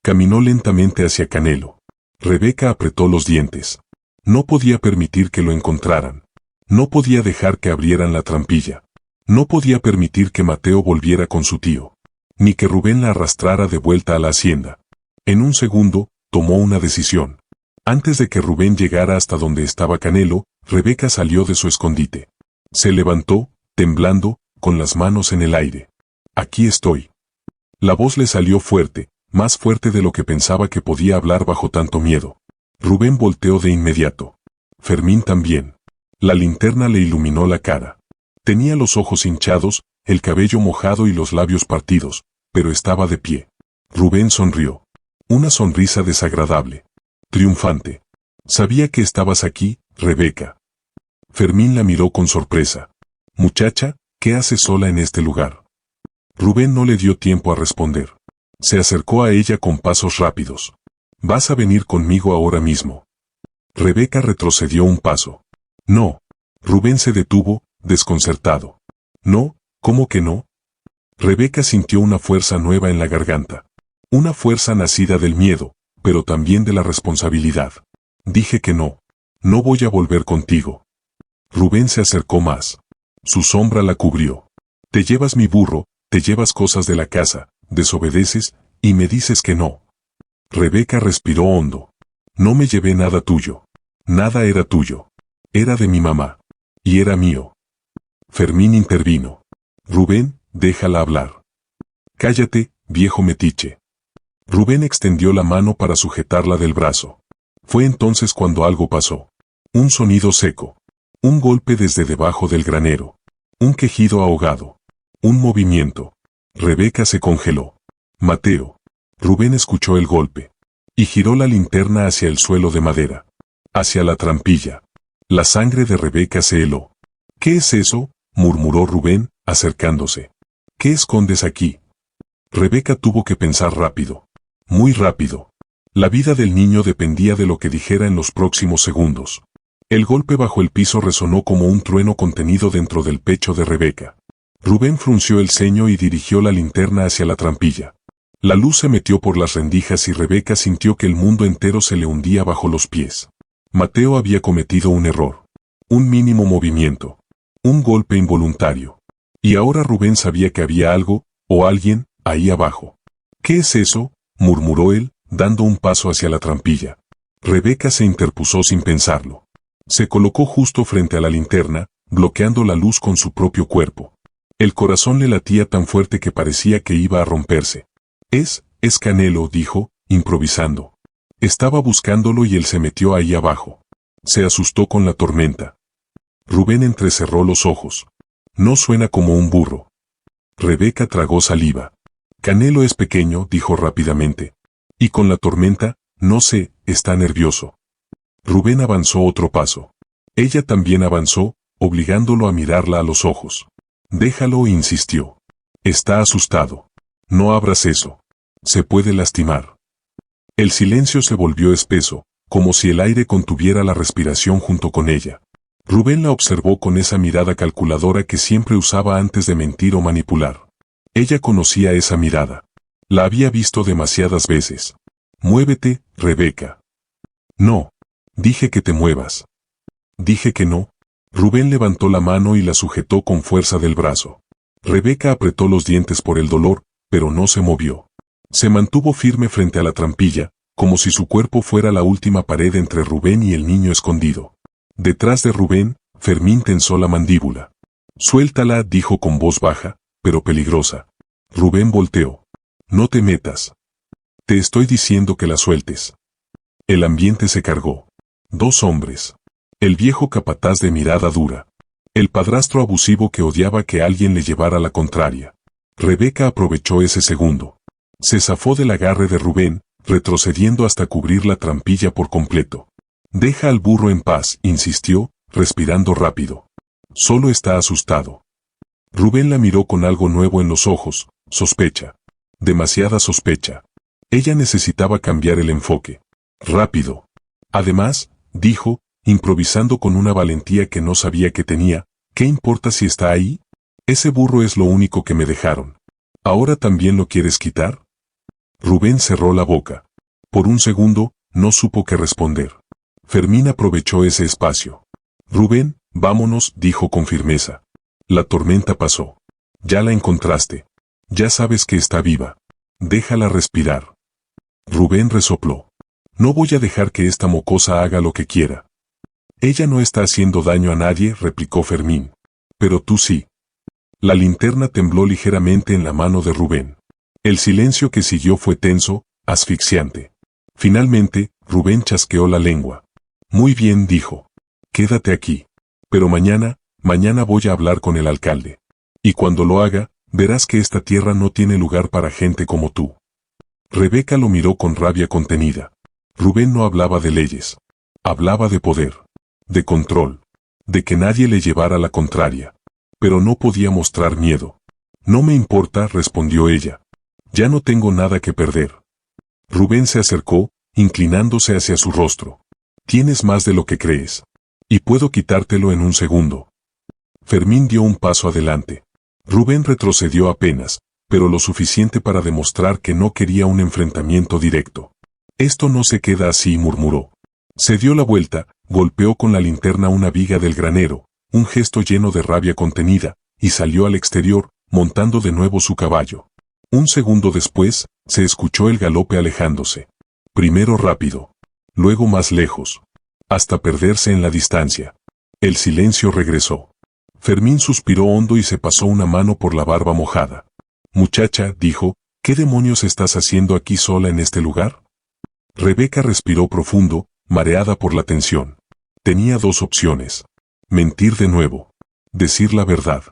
Caminó lentamente hacia Canelo. Rebeca apretó los dientes. No podía permitir que lo encontraran. No podía dejar que abrieran la trampilla. No podía permitir que Mateo volviera con su tío. Ni que Rubén la arrastrara de vuelta a la hacienda. En un segundo, tomó una decisión. Antes de que Rubén llegara hasta donde estaba Canelo, Rebeca salió de su escondite. Se levantó, temblando, con las manos en el aire. Aquí estoy. La voz le salió fuerte, más fuerte de lo que pensaba que podía hablar bajo tanto miedo. Rubén volteó de inmediato. Fermín también. La linterna le iluminó la cara. Tenía los ojos hinchados, el cabello mojado y los labios partidos, pero estaba de pie. Rubén sonrió. Una sonrisa desagradable. Triunfante. Sabía que estabas aquí, Rebeca. Fermín la miró con sorpresa. Muchacha, ¿qué haces sola en este lugar? Rubén no le dio tiempo a responder. Se acercó a ella con pasos rápidos. ¿Vas a venir conmigo ahora mismo? Rebeca retrocedió un paso. No. Rubén se detuvo, desconcertado. No, ¿cómo que no? Rebeca sintió una fuerza nueva en la garganta. Una fuerza nacida del miedo, pero también de la responsabilidad. Dije que no. No voy a volver contigo. Rubén se acercó más. Su sombra la cubrió. Te llevas mi burro, te llevas cosas de la casa, desobedeces, y me dices que no. Rebeca respiró hondo. No me llevé nada tuyo. Nada era tuyo. Era de mi mamá. Y era mío. Fermín intervino. Rubén, déjala hablar. Cállate, viejo metiche. Rubén extendió la mano para sujetarla del brazo. Fue entonces cuando algo pasó. Un sonido seco. Un golpe desde debajo del granero. Un quejido ahogado. Un movimiento. Rebeca se congeló. Mateo. Rubén escuchó el golpe. Y giró la linterna hacia el suelo de madera. Hacia la trampilla. La sangre de Rebeca se heló. ¿Qué es eso?, murmuró Rubén, acercándose. ¿Qué escondes aquí? Rebeca tuvo que pensar rápido. Muy rápido. La vida del niño dependía de lo que dijera en los próximos segundos. El golpe bajo el piso resonó como un trueno contenido dentro del pecho de Rebeca. Rubén frunció el ceño y dirigió la linterna hacia la trampilla. La luz se metió por las rendijas y Rebeca sintió que el mundo entero se le hundía bajo los pies. Mateo había cometido un error. Un mínimo movimiento. Un golpe involuntario. Y ahora Rubén sabía que había algo, o alguien, ahí abajo. ¿Qué es eso?, murmuró él, dando un paso hacia la trampilla. Rebeca se interpuso sin pensarlo. Se colocó justo frente a la linterna, bloqueando la luz con su propio cuerpo. El corazón le latía tan fuerte que parecía que iba a romperse. Es Canelo, dijo, improvisando. Estaba buscándolo y él se metió ahí abajo. Se asustó con la tormenta. Rubén entrecerró los ojos. No suena como un burro. Rebeca tragó saliva. Canelo es pequeño, dijo rápidamente. Y con la tormenta, no sé, está nervioso. Rubén avanzó otro paso. Ella también avanzó, obligándolo a mirarla a los ojos. Déjalo, insistió. Está asustado. No abras eso. Se puede lastimar. El silencio se volvió espeso, como si el aire contuviera la respiración junto con ella. Rubén la observó con esa mirada calculadora que siempre usaba antes de mentir o manipular. Ella conocía esa mirada. La había visto demasiadas veces. Muévete, Rebeca. No. Dije que te muevas. Dije que no. Rubén levantó la mano y la sujetó con fuerza del brazo. Rebeca apretó los dientes por el dolor, pero no se movió. Se mantuvo firme frente a la trampilla, como si su cuerpo fuera la última pared entre Rubén y el niño escondido. Detrás de Rubén, Fermín tensó la mandíbula. Suéltala, dijo con voz baja, pero peligrosa. Rubén volteó. No te metas. Te estoy diciendo que la sueltes. El ambiente se cargó. Dos hombres. El viejo capataz de mirada dura. El padrastro abusivo que odiaba que alguien le llevara la contraria. Rebeca aprovechó ese segundo. Se zafó del agarre de Rubén, retrocediendo hasta cubrir la trampilla por completo. Deja al burro en paz, insistió, respirando rápido. Solo está asustado. Rubén la miró con algo nuevo en los ojos, sospecha. Demasiada sospecha. Ella necesitaba cambiar el enfoque. Rápido. Además, dijo, improvisando con una valentía que no sabía que tenía, ¿qué importa si está ahí? Ese burro es lo único que me dejaron. ¿Ahora también lo quieres quitar? Rubén cerró la boca. Por un segundo, no supo qué responder. Fermín aprovechó ese espacio. Rubén, vámonos, dijo con firmeza. La tormenta pasó. Ya la encontraste. Ya sabes que está viva. Déjala respirar. Rubén resopló. No voy a dejar que esta mocosa haga lo que quiera. Ella no está haciendo daño a nadie, replicó Fermín. Pero tú sí. La linterna tembló ligeramente en la mano de Rubén. El silencio que siguió fue tenso, asfixiante. Finalmente, Rubén chasqueó la lengua. Muy bien, dijo. Quédate aquí. Pero mañana voy a hablar con el alcalde. Y cuando lo haga, verás que esta tierra no tiene lugar para gente como tú. Rebeca lo miró con rabia contenida. Rubén no hablaba de leyes. Hablaba de poder. De control. De que nadie le llevara la contraria. Pero no podía mostrar miedo. No me importa, respondió ella. Ya no tengo nada que perder. Rubén se acercó, inclinándose hacia su rostro. Tienes más de lo que crees. Y puedo quitártelo en un segundo. Fermín dio un paso adelante. Rubén retrocedió apenas, pero lo suficiente para demostrar que no quería un enfrentamiento directo. Esto no se queda así, murmuró. Se dio la vuelta, golpeó con la linterna una viga del granero, un gesto lleno de rabia contenida, y salió al exterior, montando de nuevo su caballo. Un segundo después, se escuchó el galope alejándose. Primero rápido. Luego más lejos. Hasta perderse en la distancia. El silencio regresó. Fermín suspiró hondo y se pasó una mano por la barba mojada. Muchacha, dijo, ¿qué demonios estás haciendo aquí sola en este lugar? Rebeca respiró profundo, mareada por la tensión. Tenía dos opciones. Mentir de nuevo. Decir la verdad.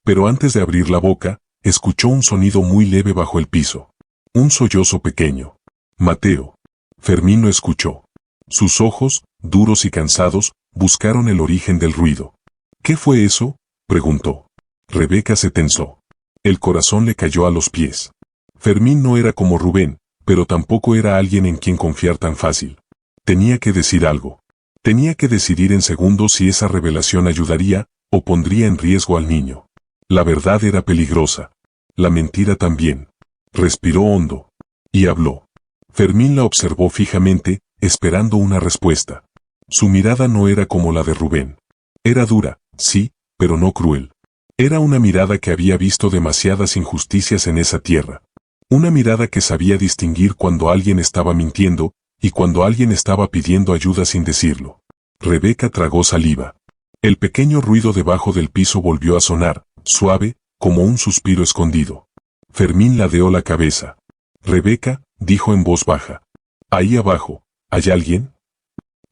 Pero antes de abrir la boca, escuchó un sonido muy leve bajo el piso. Un sollozo pequeño. Mateo. Fermín lo escuchó. Sus ojos, duros y cansados, buscaron el origen del ruido. ¿Qué fue eso?, preguntó. Rebeca se tensó. El corazón le cayó a los pies. Fermín no era como Rubén, pero tampoco era alguien en quien confiar tan fácil. Tenía que decir algo. Tenía que decidir en segundos si esa revelación ayudaría o pondría en riesgo al niño. La verdad era peligrosa. La mentira también. Respiró hondo. Y habló. Fermín la observó fijamente, esperando una respuesta. Su mirada no era como la de Rubén. Era dura, sí, pero no cruel. Era una mirada que había visto demasiadas injusticias en esa tierra. Una mirada que sabía distinguir cuando alguien estaba mintiendo, y cuando alguien estaba pidiendo ayuda sin decirlo. Rebeca tragó saliva. El pequeño ruido debajo del piso volvió a sonar, suave, como un suspiro escondido. Fermín ladeó la cabeza. Rebeca, dijo en voz baja. Ahí abajo, ¿hay alguien?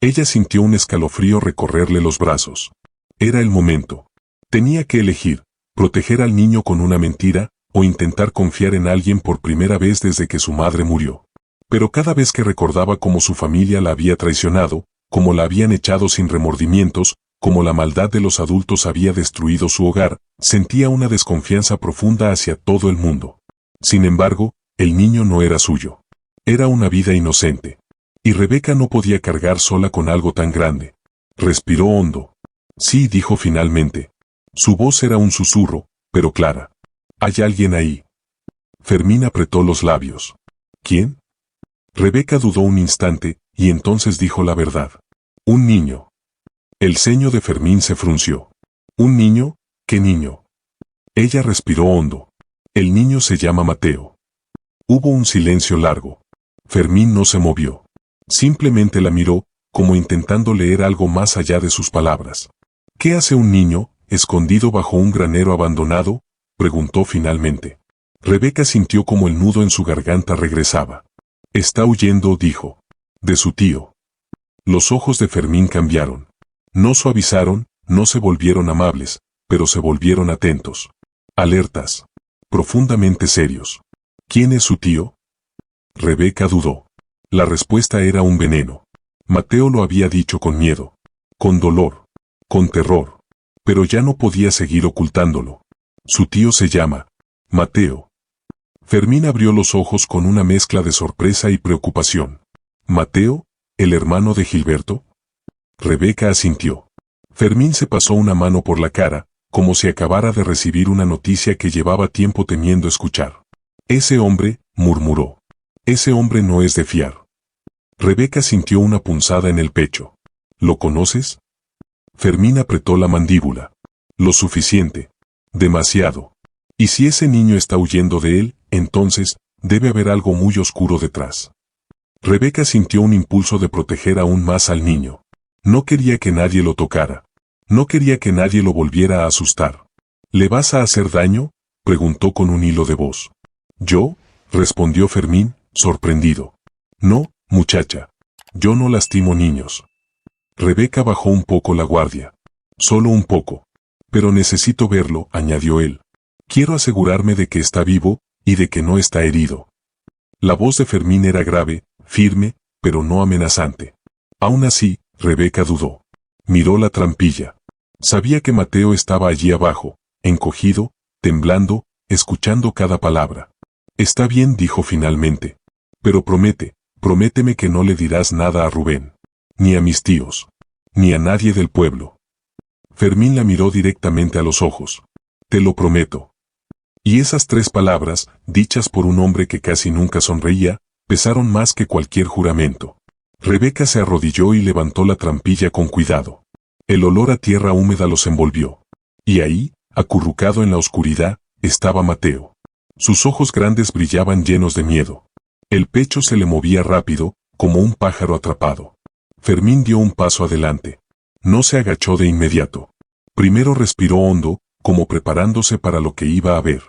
Ella sintió un escalofrío recorrerle los brazos. Era el momento. Tenía que elegir, proteger al niño con una mentira, o intentar confiar en alguien por primera vez desde que su madre murió. Pero cada vez que recordaba cómo su familia la había traicionado, cómo la habían echado sin remordimientos, cómo la maldad de los adultos había destruido su hogar, sentía una desconfianza profunda hacia todo el mundo. Sin embargo, el niño no era suyo. Era una vida inocente. Y Rebeca no podía cargar sola con algo tan grande. Respiró hondo. Sí, dijo finalmente. Su voz era un susurro, pero clara. ¿Hay alguien ahí? Fermín apretó los labios. ¿Quién? Rebeca dudó un instante, y entonces dijo la verdad. Un niño. El ceño de Fermín se frunció. ¿Un niño? ¿Qué niño? Ella respiró hondo. El niño se llama Mateo. Hubo un silencio largo. Fermín no se movió. Simplemente la miró, como intentando leer algo más allá de sus palabras. ¿Qué hace un niño, escondido bajo un granero abandonado? Preguntó finalmente. Rebeca sintió como el nudo en su garganta regresaba. Está huyendo, dijo. De su tío. Los ojos de Fermín cambiaron. No suavizaron, no se volvieron amables, pero se volvieron atentos. Alertas. Profundamente serios. ¿Quién es su tío? Rebeca dudó. La respuesta era un veneno. Mateo lo había dicho con miedo. Con dolor. Con terror. Pero ya no podía seguir ocultándolo. Su tío se llama Mateo. Fermín abrió los ojos con una mezcla de sorpresa y preocupación. ¿Mateo, el hermano de Gilberto? Rebeca asintió. Fermín se pasó una mano por la cara, como si acabara de recibir una noticia que llevaba tiempo temiendo escuchar. Ese hombre, murmuró. Ese hombre no es de fiar. Rebeca sintió una punzada en el pecho. ¿Lo conoces? Fermín apretó la mandíbula. Lo suficiente. Demasiado. Y si ese niño está huyendo de él, entonces, debe haber algo muy oscuro detrás. Rebeca sintió un impulso de proteger aún más al niño. No quería que nadie lo tocara. No quería que nadie lo volviera a asustar. ¿Le vas a hacer daño? Preguntó con un hilo de voz. ¿Yo? Respondió Fermín, sorprendido. No, muchacha. Yo no lastimo niños. Rebeca bajó un poco la guardia. Solo un poco. Pero necesito verlo, añadió él. Quiero asegurarme de que está vivo, y de que no está herido. La voz de Fermín era grave, firme, pero no amenazante. Aún así, Rebeca dudó. Miró la trampilla. Sabía que Mateo estaba allí abajo, encogido, temblando, escuchando cada palabra. Está bien, dijo finalmente. Pero prométeme que no le dirás nada a Rubén. Ni a mis tíos. Ni a nadie del pueblo. Fermín la miró directamente a los ojos. Te lo prometo. Y esas 3 palabras, dichas por un hombre que casi nunca sonreía, pesaron más que cualquier juramento. Rebeca se arrodilló y levantó la trampilla con cuidado. El olor a tierra húmeda los envolvió. Y ahí, acurrucado en la oscuridad, estaba Mateo. Sus ojos grandes brillaban llenos de miedo. El pecho se le movía rápido, como un pájaro atrapado. Fermín dio un paso adelante. No se agachó de inmediato. Primero respiró hondo, como preparándose para lo que iba a ver.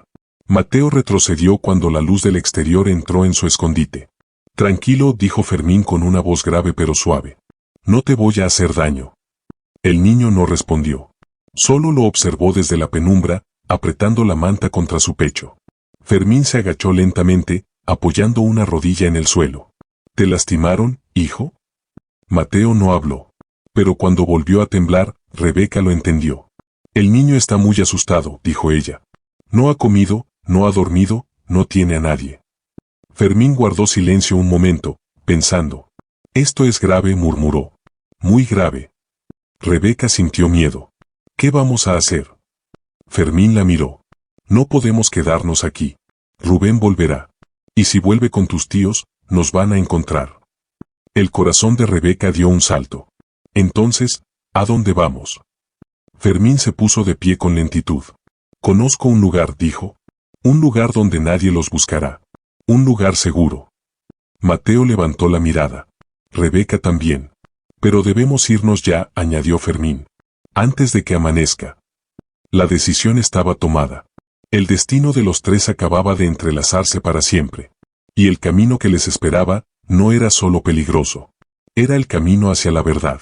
Mateo retrocedió cuando la luz del exterior entró en su escondite. Tranquilo, dijo Fermín con una voz grave pero suave. No te voy a hacer daño. El niño no respondió. Solo lo observó desde la penumbra, apretando la manta contra su pecho. Fermín se agachó lentamente, apoyando una rodilla en el suelo. ¿Te lastimaron, hijo? Mateo no habló. Pero cuando volvió a temblar, Rebeca lo entendió. El niño está muy asustado, dijo ella. No ha comido, no ha dormido, no tiene a nadie. Fermín guardó silencio un momento, pensando. Esto es grave, murmuró. Muy grave. Rebeca sintió miedo. ¿Qué vamos a hacer? Fermín la miró. No podemos quedarnos aquí. Rubén volverá. Y si vuelve con tus tíos, nos van a encontrar. El corazón de Rebeca dio un salto. Entonces, ¿a dónde vamos? Fermín se puso de pie con lentitud. Conozco un lugar, dijo. Un lugar donde nadie los buscará. Un lugar seguro. Mateo levantó la mirada. Rebeca también. Pero debemos irnos ya, añadió Fermín. Antes de que amanezca. La decisión estaba tomada. El destino de los 3 acababa de entrelazarse para siempre. Y el camino que les esperaba, no era solo peligroso. Era el camino hacia la verdad.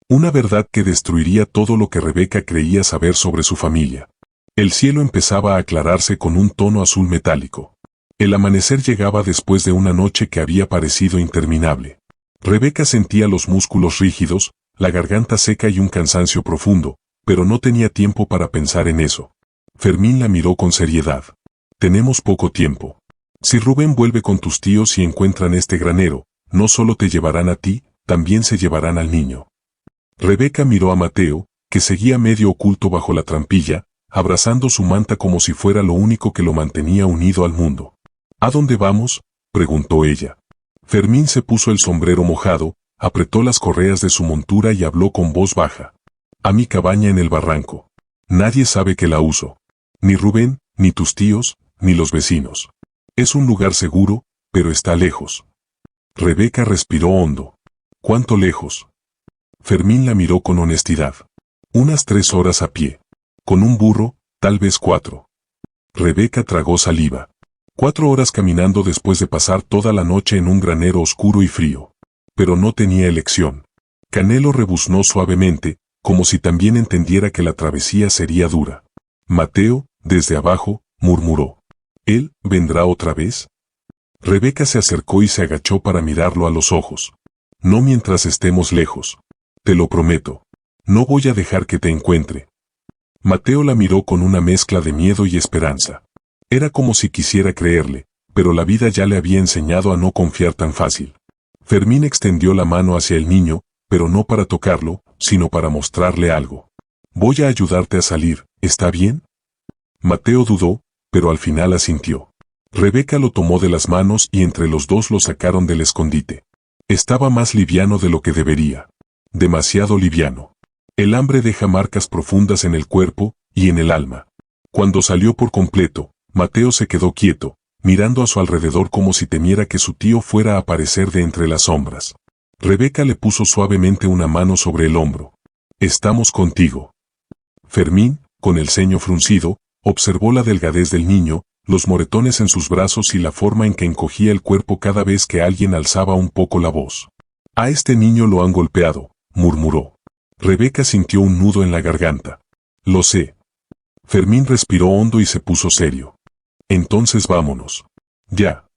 Una verdad que destruiría todo lo que Rebeca creía saber sobre su familia. El cielo empezaba a aclararse con un tono azul metálico. El amanecer llegaba después de una noche que había parecido interminable. Rebeca sentía los músculos rígidos, la garganta seca y un cansancio profundo, pero no tenía tiempo para pensar en eso. Fermín la miró con seriedad. Tenemos poco tiempo. Si Rubén vuelve con tus tíos y encuentran este granero, no solo te llevarán a ti, también se llevarán al niño. Rebeca miró a Mateo, que seguía medio oculto bajo la trampilla, abrazando su manta como si fuera lo único que lo mantenía unido al mundo. ¿A dónde vamos?, preguntó ella. Fermín se puso el sombrero mojado, apretó las correas de su montura y habló con voz baja. A mi cabaña en el barranco. Nadie sabe que la uso. Ni Rubén, ni tus tíos, ni los vecinos. Es un lugar seguro, pero está lejos. Rebeca respiró hondo. ¿Cuánto lejos? Fermín la miró con honestidad. Unas 3 horas a pie. Con un burro, tal vez 4. Rebeca tragó saliva. 4 horas caminando después de pasar toda la noche en un granero oscuro y frío. Pero no tenía elección. Canelo rebuznó suavemente, como si también entendiera que la travesía sería dura. Mateo, desde abajo, murmuró. ¿Él vendrá otra vez? Rebeca se acercó y se agachó para mirarlo a los ojos. No mientras estemos lejos. Te lo prometo. No voy a dejar que te encuentre. Mateo la miró con una mezcla de miedo y esperanza. Era como si quisiera creerle, pero la vida ya le había enseñado a no confiar tan fácil. Fermín extendió la mano hacia el niño, pero no para tocarlo, sino para mostrarle algo. Voy a ayudarte a salir, ¿está bien? Mateo dudó, pero al final asintió. Rebeca lo tomó de las manos y entre los dos lo sacaron del escondite. Estaba más liviano de lo que debería. Demasiado liviano. El hambre deja marcas profundas en el cuerpo y en el alma. Cuando salió por completo, Mateo se quedó quieto, mirando a su alrededor como si temiera que su tío fuera a aparecer de entre las sombras. Rebeca le puso suavemente una mano sobre el hombro. Estamos contigo. Fermín, con el ceño fruncido, observó la delgadez del niño, los moretones en sus brazos y la forma en que encogía el cuerpo cada vez que alguien alzaba un poco la voz. A este niño lo han golpeado, murmuró. Rebeca sintió un nudo en la garganta. Lo sé. Fermín respiró hondo y se puso serio. Entonces vámonos. Ya.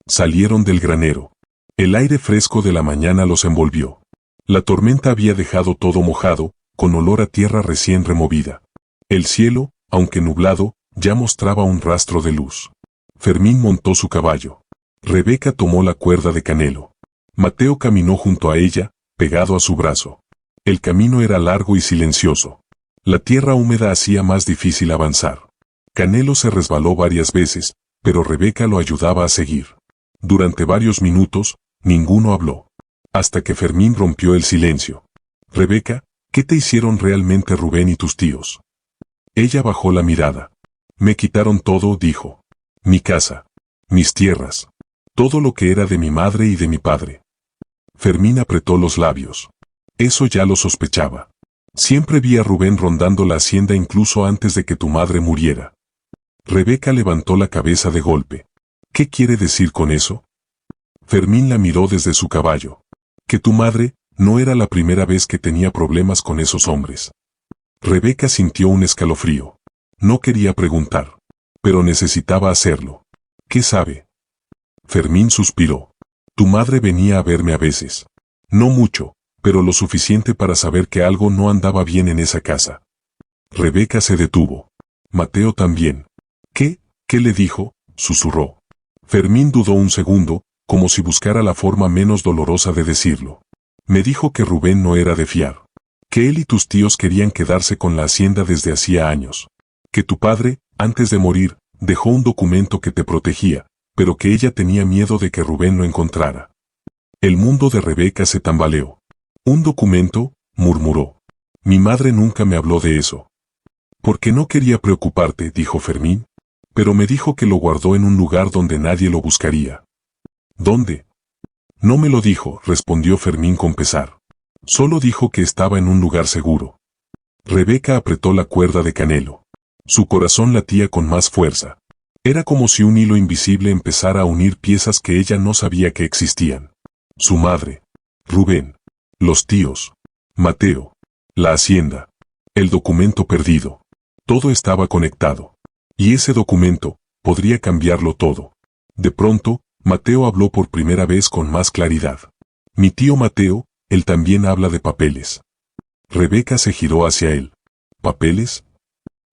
Salieron del granero. El aire fresco de la mañana los envolvió. La tormenta había dejado todo mojado, con olor a tierra recién removida. El cielo, aunque nublado, ya mostraba un rastro de luz. Fermín montó su caballo. Rebeca tomó la cuerda de Canelo. Mateo caminó junto a ella, pegado a su brazo. El camino era largo y silencioso. La tierra húmeda hacía más difícil avanzar. Canelo se resbaló varias veces, pero Rebeca lo ayudaba a seguir. Durante varios minutos, ninguno habló. Hasta que Fermín rompió el silencio. Rebeca, ¿qué te hicieron realmente Rubén y tus tíos? Ella bajó la mirada. Me quitaron todo, dijo. Mi casa. Mis tierras. Todo lo que era de mi madre y de mi padre. Fermín apretó los labios. Eso ya lo sospechaba. Siempre vi a Rubén rondando la hacienda incluso antes de que tu madre muriera. Rebeca levantó la cabeza de golpe. ¿Qué quiere decir con eso? Fermín la miró desde su caballo. Que tu madre no era la primera vez que tenía problemas con esos hombres. Rebeca sintió un escalofrío. No quería preguntar, pero necesitaba hacerlo. ¿Qué sabe? Fermín suspiró. Tu madre venía a verme a veces. No mucho, pero lo suficiente para saber que algo no andaba bien en esa casa. Rebeca se detuvo. Mateo también. ¿Qué? ¿Qué le dijo? Susurró. Fermín dudó un segundo, como si buscara la forma menos dolorosa de decirlo. Me dijo que Rubén no era de fiar. Que él y tus tíos querían quedarse con la hacienda desde hacía años. Que tu padre, antes de morir, dejó un documento que te protegía, pero que ella tenía miedo de que Rubén lo encontrara. El mundo de Rebeca se tambaleó. ¿Un documento?, murmuró. Mi madre nunca me habló de eso. Porque no quería preocuparte, dijo Fermín. Pero me dijo que lo guardó en un lugar donde nadie lo buscaría. ¿Dónde? No me lo dijo, respondió Fermín con pesar. Solo dijo que estaba en un lugar seguro. Rebeca apretó la cuerda de Canelo. Su corazón latía con más fuerza. Era como si un hilo invisible empezara a unir piezas que ella no sabía que existían. Su madre, Rubén, los tíos, Mateo, la hacienda, el documento perdido. Todo estaba conectado. Y ese documento podría cambiarlo todo. De pronto, Mateo habló por primera vez con más claridad. Mi tío Mateo, él también habla de papeles. Rebeca se giró hacia él. ¿Papeles?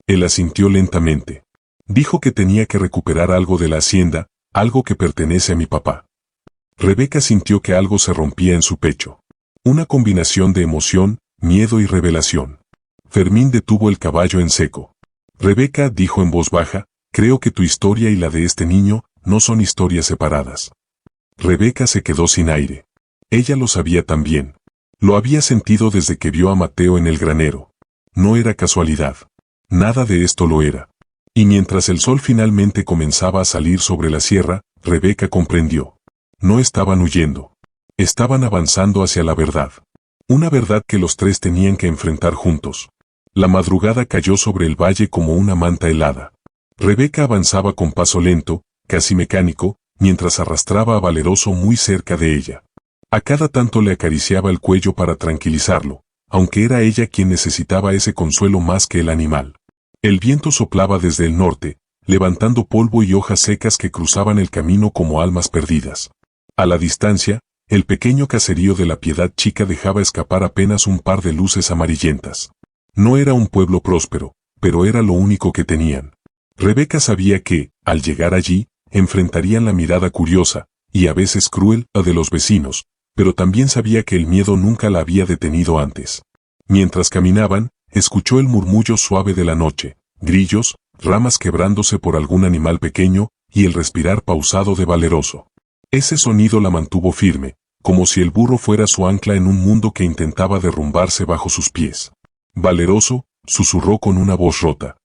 Él asintió lentamente. Dijo que tenía que recuperar algo de la hacienda, algo que pertenece a mi papá. Rebeca sintió que algo se rompía en su pecho. Una combinación de emoción, miedo y revelación. Fermín detuvo el caballo en seco. Rebeca dijo en voz baja, creo que tu historia y la de este niño no son historias separadas. Rebeca se quedó sin aire. Ella lo sabía también. Lo había sentido desde que vio a Mateo en el granero. No era casualidad. Nada de esto lo era. Y mientras el sol finalmente comenzaba a salir sobre la sierra, Rebeca comprendió. No estaban huyendo. Estaban avanzando hacia la verdad. Una verdad que los tres tenían que enfrentar juntos. La madrugada cayó sobre el valle como una manta helada. Rebeca avanzaba con paso lento, casi mecánico, mientras arrastraba a Valeroso muy cerca de ella. A cada tanto le acariciaba el cuello para tranquilizarlo, aunque era ella quien necesitaba ese consuelo más que el animal. El viento soplaba desde el norte, levantando polvo y hojas secas que cruzaban el camino como almas perdidas. A la distancia, el pequeño caserío de la Piedad Chica dejaba escapar apenas un par de luces amarillentas. No era un pueblo próspero, pero era lo único que tenían. Rebeca sabía que, al llegar allí, enfrentarían la mirada curiosa, y a veces cruel, de los vecinos, pero también sabía que el miedo nunca la había detenido antes. Mientras caminaban, escuchó el murmullo suave de la noche, grillos, ramas quebrándose por algún animal pequeño, y el respirar pausado de Valeroso. Ese sonido la mantuvo firme, como si el burro fuera su ancla en un mundo que intentaba derrumbarse bajo sus pies. Valeroso, susurró con una voz rota.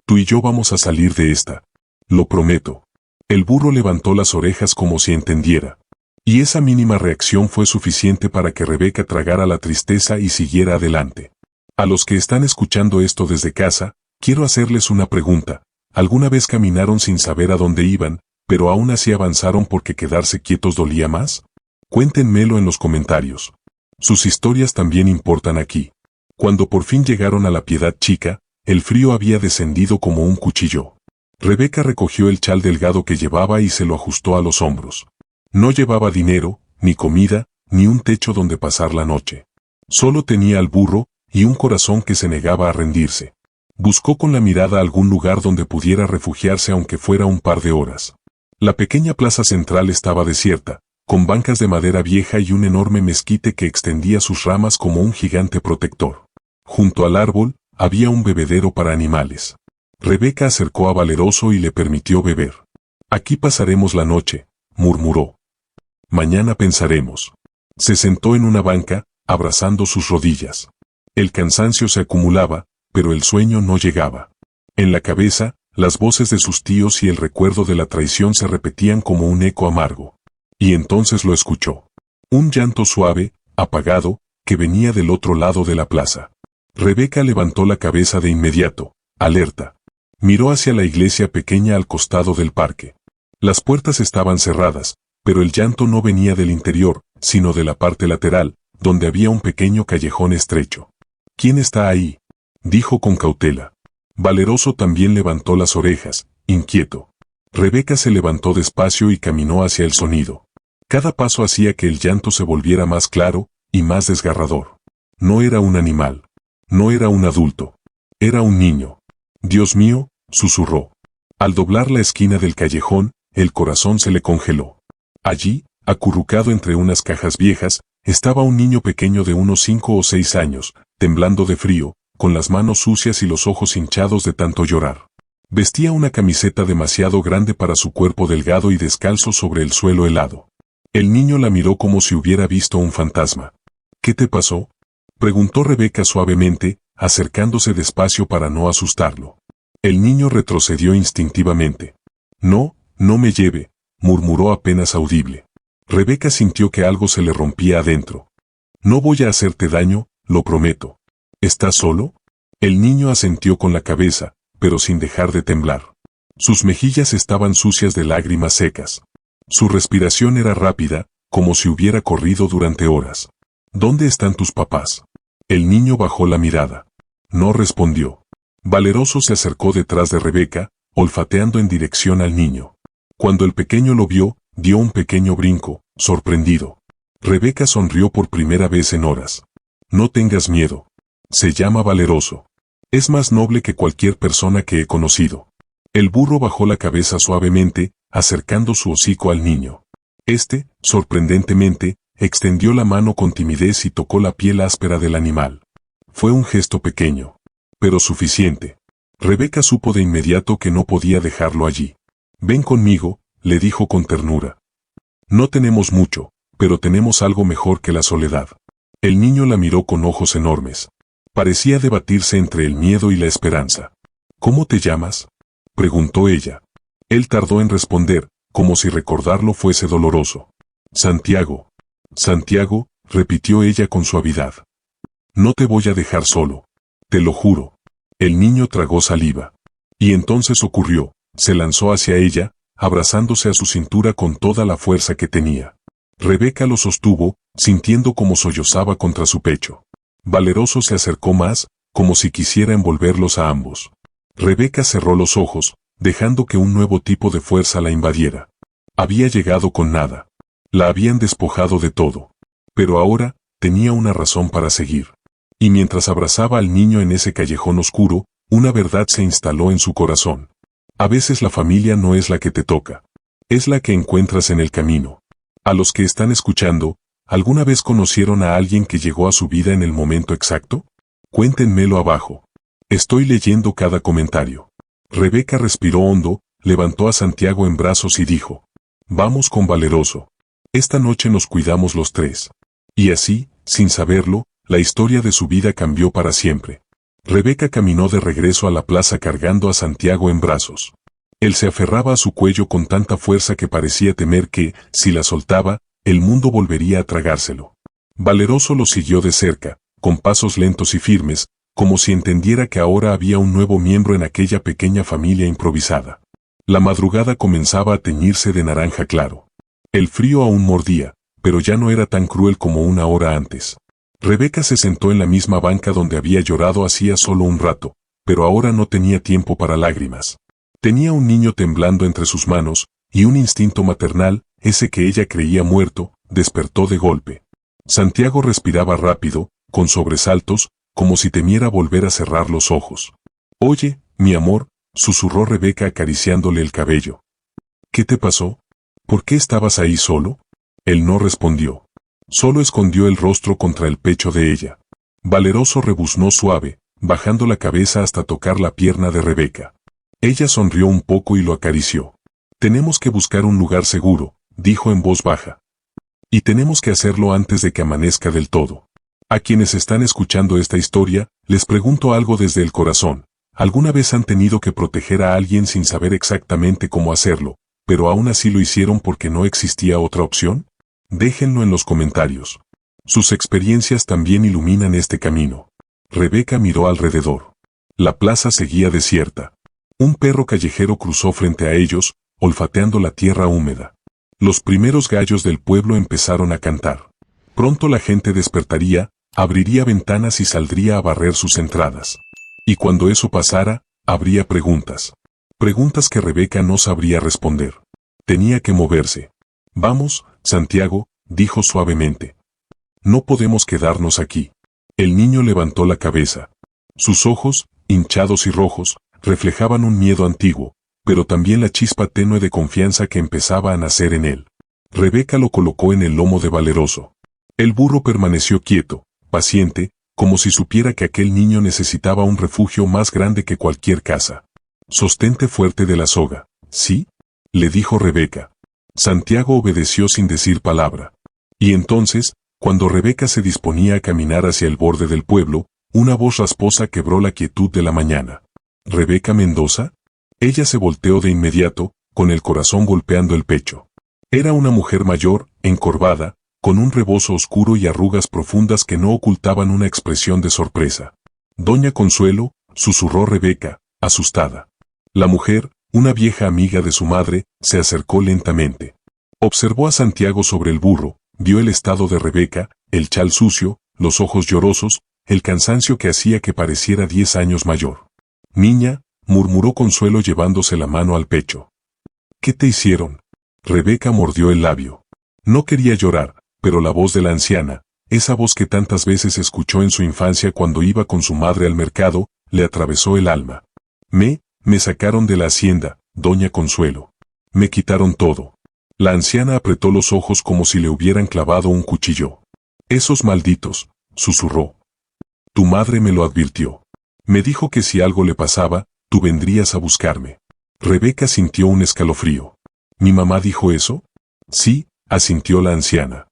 Tú y yo vamos a salir de esta. Lo prometo. El burro levantó las orejas como si entendiera. Y esa mínima reacción fue suficiente para que Rebeca tragara la tristeza y siguiera adelante. A los que están escuchando esto desde casa, quiero hacerles una pregunta. ¿Alguna vez caminaron sin saber a dónde iban, pero aún así avanzaron porque quedarse quietos dolía más? Cuéntenmelo en los comentarios. Sus historias también importan aquí. Cuando por fin llegaron a la Piedad Chica, el frío había descendido como un cuchillo. Rebeca recogió el chal delgado que llevaba y se lo ajustó a los hombros. No llevaba dinero, ni comida, ni un techo donde pasar la noche. Solo tenía al burro, y un corazón que se negaba a rendirse. Buscó con la mirada algún lugar donde pudiera refugiarse aunque fuera un par de horas. La pequeña plaza central estaba desierta, con bancas de madera vieja y un enorme mezquite que extendía sus ramas como un gigante protector. Junto al árbol, había un bebedero para animales. Rebeca acercó a Valeroso y le permitió beber. Aquí pasaremos la noche, murmuró. Mañana pensaremos. Se sentó en una banca, abrazando sus rodillas. El cansancio se acumulaba, pero el sueño no llegaba. En la cabeza, las voces de sus tíos y el recuerdo de la traición se repetían como un eco amargo. Y entonces lo escuchó. Un llanto suave, apagado, que venía del otro lado de la plaza. Rebeca levantó la cabeza de inmediato, alerta. Miró hacia la iglesia pequeña al costado del parque. Las puertas estaban cerradas, pero el llanto no venía del interior, sino de la parte lateral, donde había un pequeño callejón estrecho. ¿Quién está ahí?, dijo con cautela. Valeroso también levantó las orejas, inquieto. Rebeca se levantó despacio y caminó hacia el sonido. Cada paso hacía que el llanto se volviera más claro y más desgarrador. No era un animal. No era un adulto. Era un niño. Dios mío, susurró. Al doblar la esquina del callejón, el corazón se le congeló. Allí, acurrucado entre unas cajas viejas, estaba un niño pequeño de unos 5 o 6 años, temblando de frío, con las manos sucias y los ojos hinchados de tanto llorar. Vestía una camiseta demasiado grande para su cuerpo delgado y descalzo sobre el suelo helado. El niño la miró como si hubiera visto un fantasma. ¿Qué te pasó?, preguntó Rebeca suavemente, acercándose despacio para no asustarlo. El niño retrocedió instintivamente. No, no me lleve, murmuró apenas audible. Rebeca sintió que algo se le rompía adentro. No voy a hacerte daño, lo prometo. ¿Estás solo? El niño asintió con la cabeza, pero sin dejar de temblar. Sus mejillas estaban sucias de lágrimas secas. Su respiración era rápida, como si hubiera corrido durante horas. ¿Dónde están tus papás? El niño bajó la mirada. No respondió. Valeroso se acercó detrás de Rebeca, olfateando en dirección al niño. Cuando el pequeño lo vio, dio un pequeño brinco, sorprendido. Rebeca sonrió por primera vez en horas. No tengas miedo. Se llama Valeroso. Es más noble que cualquier persona que he conocido. El burro bajó la cabeza suavemente, acercando su hocico al niño. Este, sorprendentemente, extendió la mano con timidez y tocó la piel áspera del animal. Fue un gesto pequeño, pero suficiente. Rebeca supo de inmediato que no podía dejarlo allí. Ven conmigo, le dijo con ternura. No tenemos mucho, pero tenemos algo mejor que la soledad. El niño la miró con ojos enormes. Parecía debatirse entre el miedo y la esperanza. ¿Cómo te llamas?, preguntó ella. Él tardó en responder, como si recordarlo fuese doloroso. Santiago. Santiago, repitió ella con suavidad. No te voy a dejar solo. Te lo juro. El niño tragó saliva. Y entonces ocurrió, se lanzó hacia ella, abrazándose a su cintura con toda la fuerza que tenía. Rebeca lo sostuvo, sintiendo como sollozaba contra su pecho. Valeroso se acercó más, como si quisiera envolverlos a ambos. Rebeca cerró los ojos, dejando que un nuevo tipo de fuerza la invadiera. Había llegado con nada. La habían despojado de todo. Pero ahora, tenía una razón para seguir. Y mientras abrazaba al niño en ese callejón oscuro, una verdad se instaló en su corazón. A veces la familia no es la que te toca. Es la que encuentras en el camino. A los que están escuchando, ¿alguna vez conocieron a alguien que llegó a su vida en el momento exacto? Cuéntenmelo abajo. Estoy leyendo cada comentario. Rebeca respiró hondo, levantó a Santiago en brazos y dijo: Vamos con Valeroso. Esta noche nos cuidamos los tres. Y así, sin saberlo, la historia de su vida cambió para siempre. Rebeca caminó de regreso a la plaza cargando a Santiago en brazos. Él se aferraba a su cuello con tanta fuerza que parecía temer que, si la soltaba, el mundo volvería a tragárselo. Valeroso lo siguió de cerca, con pasos lentos y firmes, como si entendiera que ahora había un nuevo miembro en aquella pequeña familia improvisada. La madrugada comenzaba a teñirse de naranja claro. El frío aún mordía, pero ya no era tan cruel como una hora antes. Rebeca se sentó en la misma banca donde había llorado hacía solo un rato, pero ahora no tenía tiempo para lágrimas. Tenía un niño temblando entre sus manos, y un instinto maternal, ese que ella creía muerto, despertó de golpe. Santiago respiraba rápido, con sobresaltos, como si temiera volver a cerrar los ojos. Oye, mi amor, susurró Rebeca acariciándole el cabello. ¿Qué te pasó? ¿Por qué estabas ahí solo? Él no respondió. Solo escondió el rostro contra el pecho de ella. Valeroso rebuznó suave, bajando la cabeza hasta tocar la pierna de Rebeca. Ella sonrió un poco y lo acarició. Tenemos que buscar un lugar seguro, dijo en voz baja. Y tenemos que hacerlo antes de que amanezca del todo. A quienes están escuchando esta historia, les pregunto algo desde el corazón. ¿Alguna vez han tenido que proteger a alguien sin saber exactamente cómo hacerlo, pero aún así lo hicieron porque no existía otra opción? Déjenlo en los comentarios. Sus experiencias también iluminan este camino. Rebeca miró alrededor. La plaza seguía desierta. Un perro callejero cruzó frente a ellos, olfateando la tierra húmeda. Los primeros gallos del pueblo empezaron a cantar. Pronto la gente despertaría, abriría ventanas y saldría a barrer sus entradas. Y cuando eso pasara, habría preguntas. Preguntas que Rebeca no sabría responder. Tenía que moverse. Vamos, Santiago, dijo suavemente. No podemos quedarnos aquí. El niño levantó la cabeza. Sus ojos, hinchados y rojos, reflejaban un miedo antiguo, pero también la chispa tenue de confianza que empezaba a nacer en él. Rebeca lo colocó en el lomo de Valeroso. El burro permaneció quieto, paciente, como si supiera que aquel niño necesitaba un refugio más grande que cualquier casa. Sostente fuerte de la soga, ¿sí?, le dijo Rebeca. Santiago obedeció sin decir palabra. Y entonces, cuando Rebeca se disponía a caminar hacia el borde del pueblo, una voz rasposa quebró la quietud de la mañana. ¿Rebeca Mendoza? Ella se volteó de inmediato, con el corazón golpeando el pecho. Era una mujer mayor, encorvada, con un rebozo oscuro y arrugas profundas que no ocultaban una expresión de sorpresa. Doña Consuelo, susurró Rebeca, asustada. La mujer, una vieja amiga de su madre, se acercó lentamente. Observó a Santiago sobre el burro, vio el estado de Rebeca, el chal sucio, los ojos llorosos, el cansancio que hacía que pareciera 10 años mayor. Niña, murmuró Consuelo llevándose la mano al pecho. ¿Qué te hicieron? Rebeca mordió el labio. No quería llorar, pero la voz de la anciana, esa voz que tantas veces escuchó en su infancia cuando iba con su madre al mercado, le atravesó el alma. Me sacaron de la hacienda, doña Consuelo. Me quitaron todo. La anciana apretó los ojos como si le hubieran clavado un cuchillo. Esos malditos, susurró. Tu madre me lo advirtió. Me dijo que si algo le pasaba, tú vendrías a buscarme. Rebeca sintió un escalofrío. ¿Mi mamá dijo eso? Sí, asintió la anciana.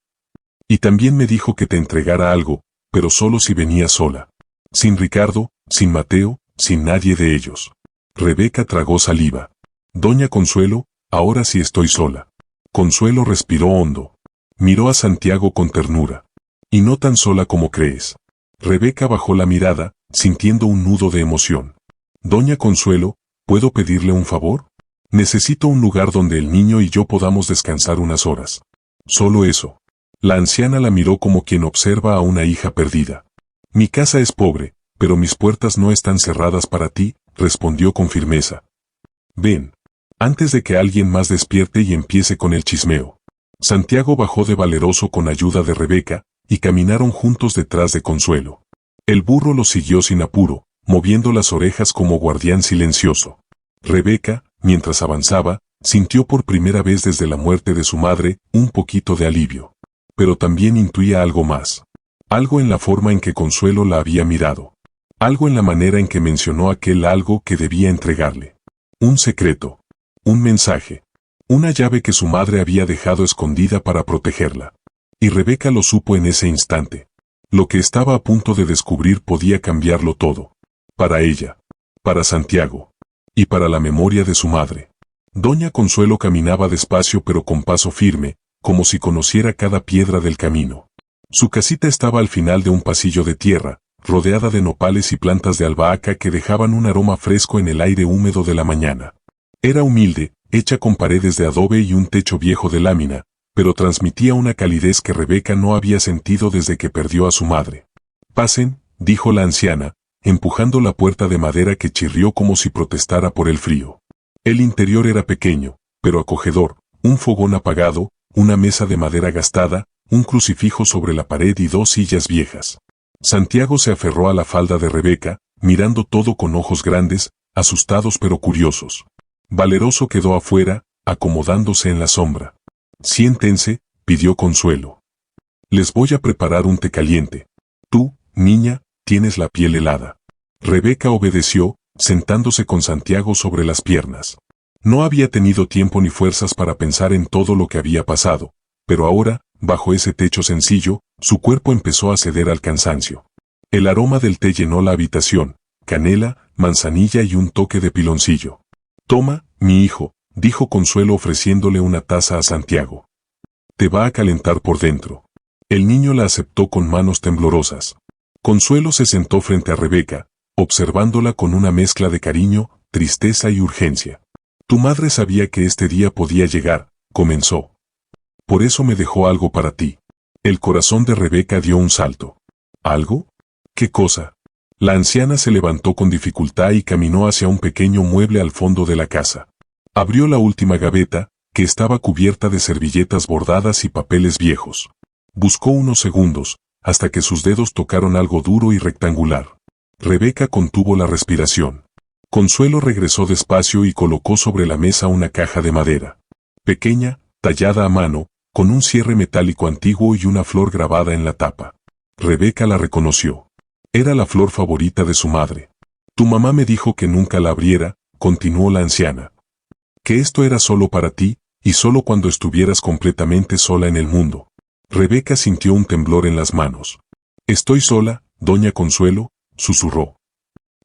Y también me dijo que te entregara algo, pero solo si venía sola. Sin Ricardo, sin Mateo, sin nadie de ellos. Rebeca tragó saliva. Doña Consuelo, ahora sí estoy sola. Consuelo respiró hondo. Miró a Santiago con ternura. Y no tan sola como crees. Rebeca bajó la mirada, sintiendo un nudo de emoción. Doña Consuelo, ¿puedo pedirle un favor? Necesito un lugar donde el niño y yo podamos descansar unas horas. Solo eso. La anciana la miró como quien observa a una hija perdida. Mi casa es pobre, pero mis puertas no están cerradas para ti, respondió con firmeza. Ven. Antes de que alguien más despierte y empiece con el chismeo. Santiago bajó de valeroso con ayuda de Rebeca, y caminaron juntos detrás de Consuelo. El burro los siguió sin apuro, moviendo las orejas como guardián silencioso. Rebeca, mientras avanzaba, sintió por primera vez desde la muerte de su madre, un poquito de alivio. Pero también intuía algo más. Algo en la forma en que Consuelo la había mirado. Algo en la manera en que mencionó aquel algo que debía entregarle. Un secreto. Un mensaje. Una llave que su madre había dejado escondida para protegerla. Y Rebeca lo supo en ese instante. Lo que estaba a punto de descubrir podía cambiarlo todo. Para ella. Para Santiago. Y para la memoria de su madre. Doña Consuelo caminaba despacio pero con paso firme, como si conociera cada piedra del camino. Su casita estaba al final de un pasillo de tierra, rodeada de nopales y plantas de albahaca que dejaban un aroma fresco en el aire húmedo de la mañana. Era humilde, hecha con paredes de adobe y un techo viejo de lámina, pero transmitía una calidez que Rebeca no había sentido desde que perdió a su madre. Pasen, dijo la anciana, empujando la puerta de madera que chirrió como si protestara por el frío. El interior era pequeño, pero acogedor, un fogón apagado, una mesa de madera gastada, un crucifijo sobre la pared y dos sillas viejas. Santiago se aferró a la falda de Rebeca, mirando todo con ojos grandes, asustados pero curiosos. Valeroso quedó afuera, acomodándose en la sombra. Siéntense, pidió Consuelo. Les voy a preparar un té caliente. Tú, niña, tienes la piel helada. Rebeca obedeció, sentándose con Santiago sobre las piernas. No había tenido tiempo ni fuerzas para pensar en todo lo que había pasado, pero ahora, bajo ese techo sencillo, su cuerpo empezó a ceder al cansancio. El aroma del té llenó la habitación, canela, manzanilla y un toque de piloncillo. Toma, mi hijo, dijo Consuelo ofreciéndole una taza a Santiago. Te va a calentar por dentro. El niño la aceptó con manos temblorosas. Consuelo se sentó frente a Rebeca, observándola con una mezcla de cariño, tristeza y urgencia. Tu madre sabía que este día podía llegar, comenzó. Por eso me dejó algo para ti. El corazón de Rebeca dio un salto. ¿Algo? ¿Qué cosa? La anciana se levantó con dificultad y caminó hacia un pequeño mueble al fondo de la casa. Abrió la última gaveta, que estaba cubierta de servilletas bordadas y papeles viejos. Buscó unos segundos, hasta que sus dedos tocaron algo duro y rectangular. Rebeca contuvo la respiración. Consuelo regresó despacio y colocó sobre la mesa una caja de madera. Pequeña, tallada a mano, con un cierre metálico antiguo y una flor grabada en la tapa. Rebeca la reconoció. Era la flor favorita de su madre. Tu mamá me dijo que nunca la abriera, continuó la anciana. Que esto era solo para ti, y solo cuando estuvieras completamente sola en el mundo. Rebeca sintió un temblor en las manos. Estoy sola, doña Consuelo, susurró.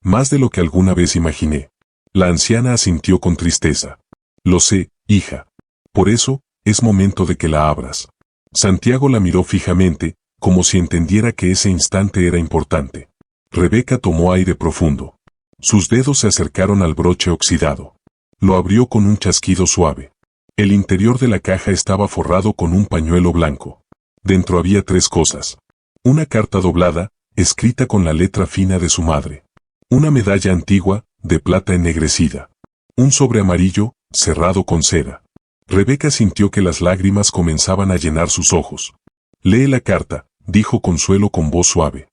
Más de lo que alguna vez imaginé. La anciana asintió con tristeza. Lo sé, hija. Por eso, es momento de que la abras. Santiago la miró fijamente, como si entendiera que ese instante era importante. Rebeca tomó aire profundo. Sus dedos se acercaron al broche oxidado. Lo abrió con un chasquido suave. El interior de la caja estaba forrado con un pañuelo blanco. Dentro había 3 cosas. Una carta doblada, escrita con la letra fina de su madre. Una medalla antigua, de plata ennegrecida. Un sobre amarillo, cerrado con cera. Rebeca sintió que las lágrimas comenzaban a llenar sus ojos. «Lee la carta», dijo Consuelo con voz suave.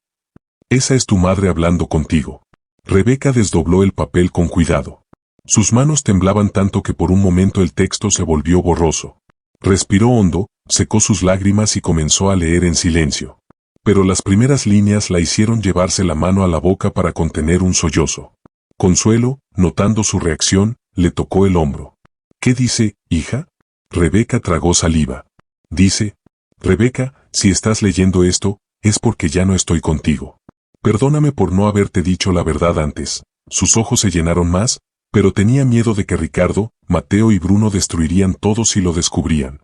«Esa es tu madre hablando contigo». Rebeca desdobló el papel con cuidado. Sus manos temblaban tanto que por un momento el texto se volvió borroso. Respiró hondo, secó sus lágrimas y comenzó a leer en silencio. Pero las primeras líneas la hicieron llevarse la mano a la boca para contener un sollozo. Consuelo, notando su reacción, le tocó el hombro. «¿Qué dice, hija?» Rebeca tragó saliva. «Dice, Rebeca, si estás leyendo esto, es porque ya no estoy contigo. Perdóname por no haberte dicho la verdad antes». Sus ojos se llenaron más, pero tenía miedo de que Ricardo, Mateo y Bruno destruirían todo si lo descubrían.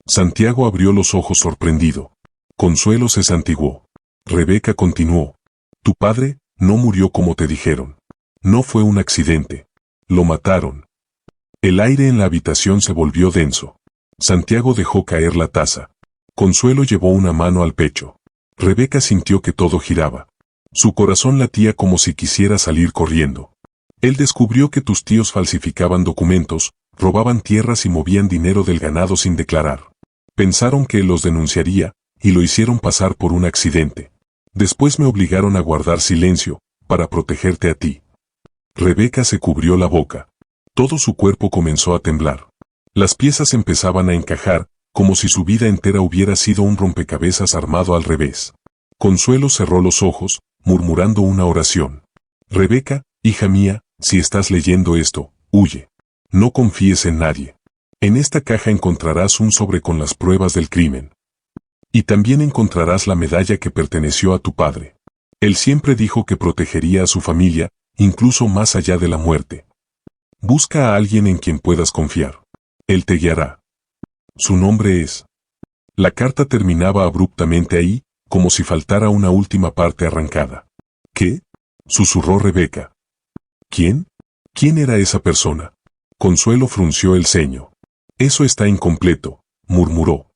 Santiago abrió los ojos sorprendido. Consuelo se santiguó. Rebeca continuó. «Tu padre no murió como te dijeron. No fue un accidente. Lo mataron». El aire en la habitación se volvió denso. Santiago dejó caer la taza. Consuelo llevó una mano al pecho. Rebeca sintió que todo giraba. Su corazón latía como si quisiera salir corriendo. Él descubrió que tus tíos falsificaban documentos, robaban tierras y movían dinero del ganado sin declarar. Pensaron que él los denunciaría, y lo hicieron pasar por un accidente. Después me obligaron a guardar silencio, para protegerte a ti. Rebeca se cubrió la boca. Todo su cuerpo comenzó a temblar. Las piezas empezaban a encajar, como si su vida entera hubiera sido un rompecabezas armado al revés. Consuelo cerró los ojos, murmurando una oración. «Rebeca, hija mía, si estás leyendo esto, huye. No confíes en nadie. En esta caja encontrarás un sobre con las pruebas del crimen. Y también encontrarás la medalla que perteneció a tu padre. Él siempre dijo que protegería a su familia, incluso más allá de la muerte. Busca a alguien en quien puedas confiar. Él te guiará. Su nombre es». La carta terminaba abruptamente ahí, como si faltara una última parte arrancada. «¿Qué?», susurró Rebeca. «¿Quién? ¿Quién era esa persona?». Consuelo frunció el ceño. «Eso está incompleto», murmuró.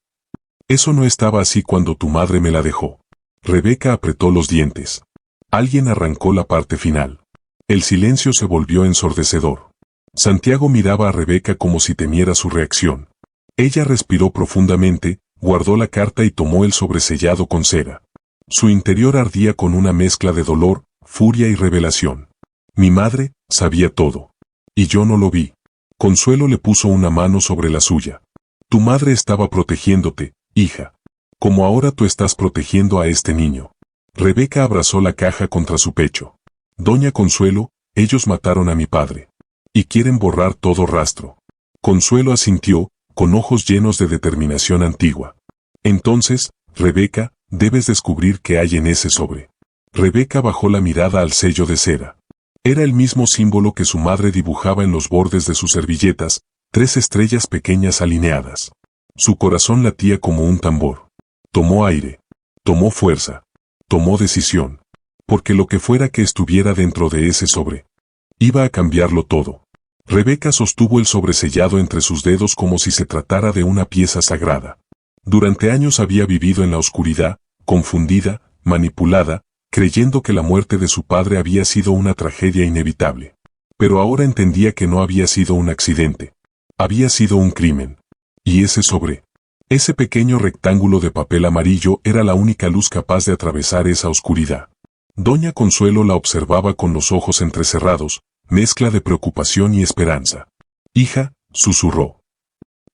«Eso no estaba así cuando tu madre me la dejó». Rebeca apretó los dientes. Alguien arrancó la parte final. El silencio se volvió ensordecedor. Santiago miraba a Rebeca como si temiera su reacción. Ella respiró profundamente, guardó la carta y tomó el sobresellado con cera. Su interior ardía con una mezcla de dolor, furia y revelación. «Mi madre sabía todo. Y yo no lo vi». Consuelo le puso una mano sobre la suya. «Tu madre estaba protegiéndote, hija. Como ahora tú estás protegiendo a este niño». Rebeca abrazó la caja contra su pecho. «Doña Consuelo, ellos mataron a mi padre. Y quieren borrar todo rastro». Consuelo asintió, con ojos llenos de determinación antigua. «Entonces, Rebeca, debes descubrir qué hay en ese sobre». Rebeca bajó la mirada al sello de cera. Era el mismo símbolo que su madre dibujaba en los bordes de sus servilletas, 3 estrellas pequeñas alineadas. Su corazón latía como un tambor. Tomó aire. Tomó fuerza. Tomó decisión. Porque lo que fuera que estuviera dentro de ese sobre, iba a cambiarlo todo. Rebeca sostuvo el sobresellado entre sus dedos como si se tratara de una pieza sagrada. Durante años había vivido en la oscuridad, confundida, manipulada, creyendo que la muerte de su padre había sido una tragedia inevitable. Pero ahora entendía que no había sido un accidente. Había sido un crimen. Y ese sobre, ese pequeño rectángulo de papel amarillo era la única luz capaz de atravesar esa oscuridad. Doña Consuelo la observaba con los ojos entrecerrados, mezcla de preocupación y esperanza. «Hija», susurró.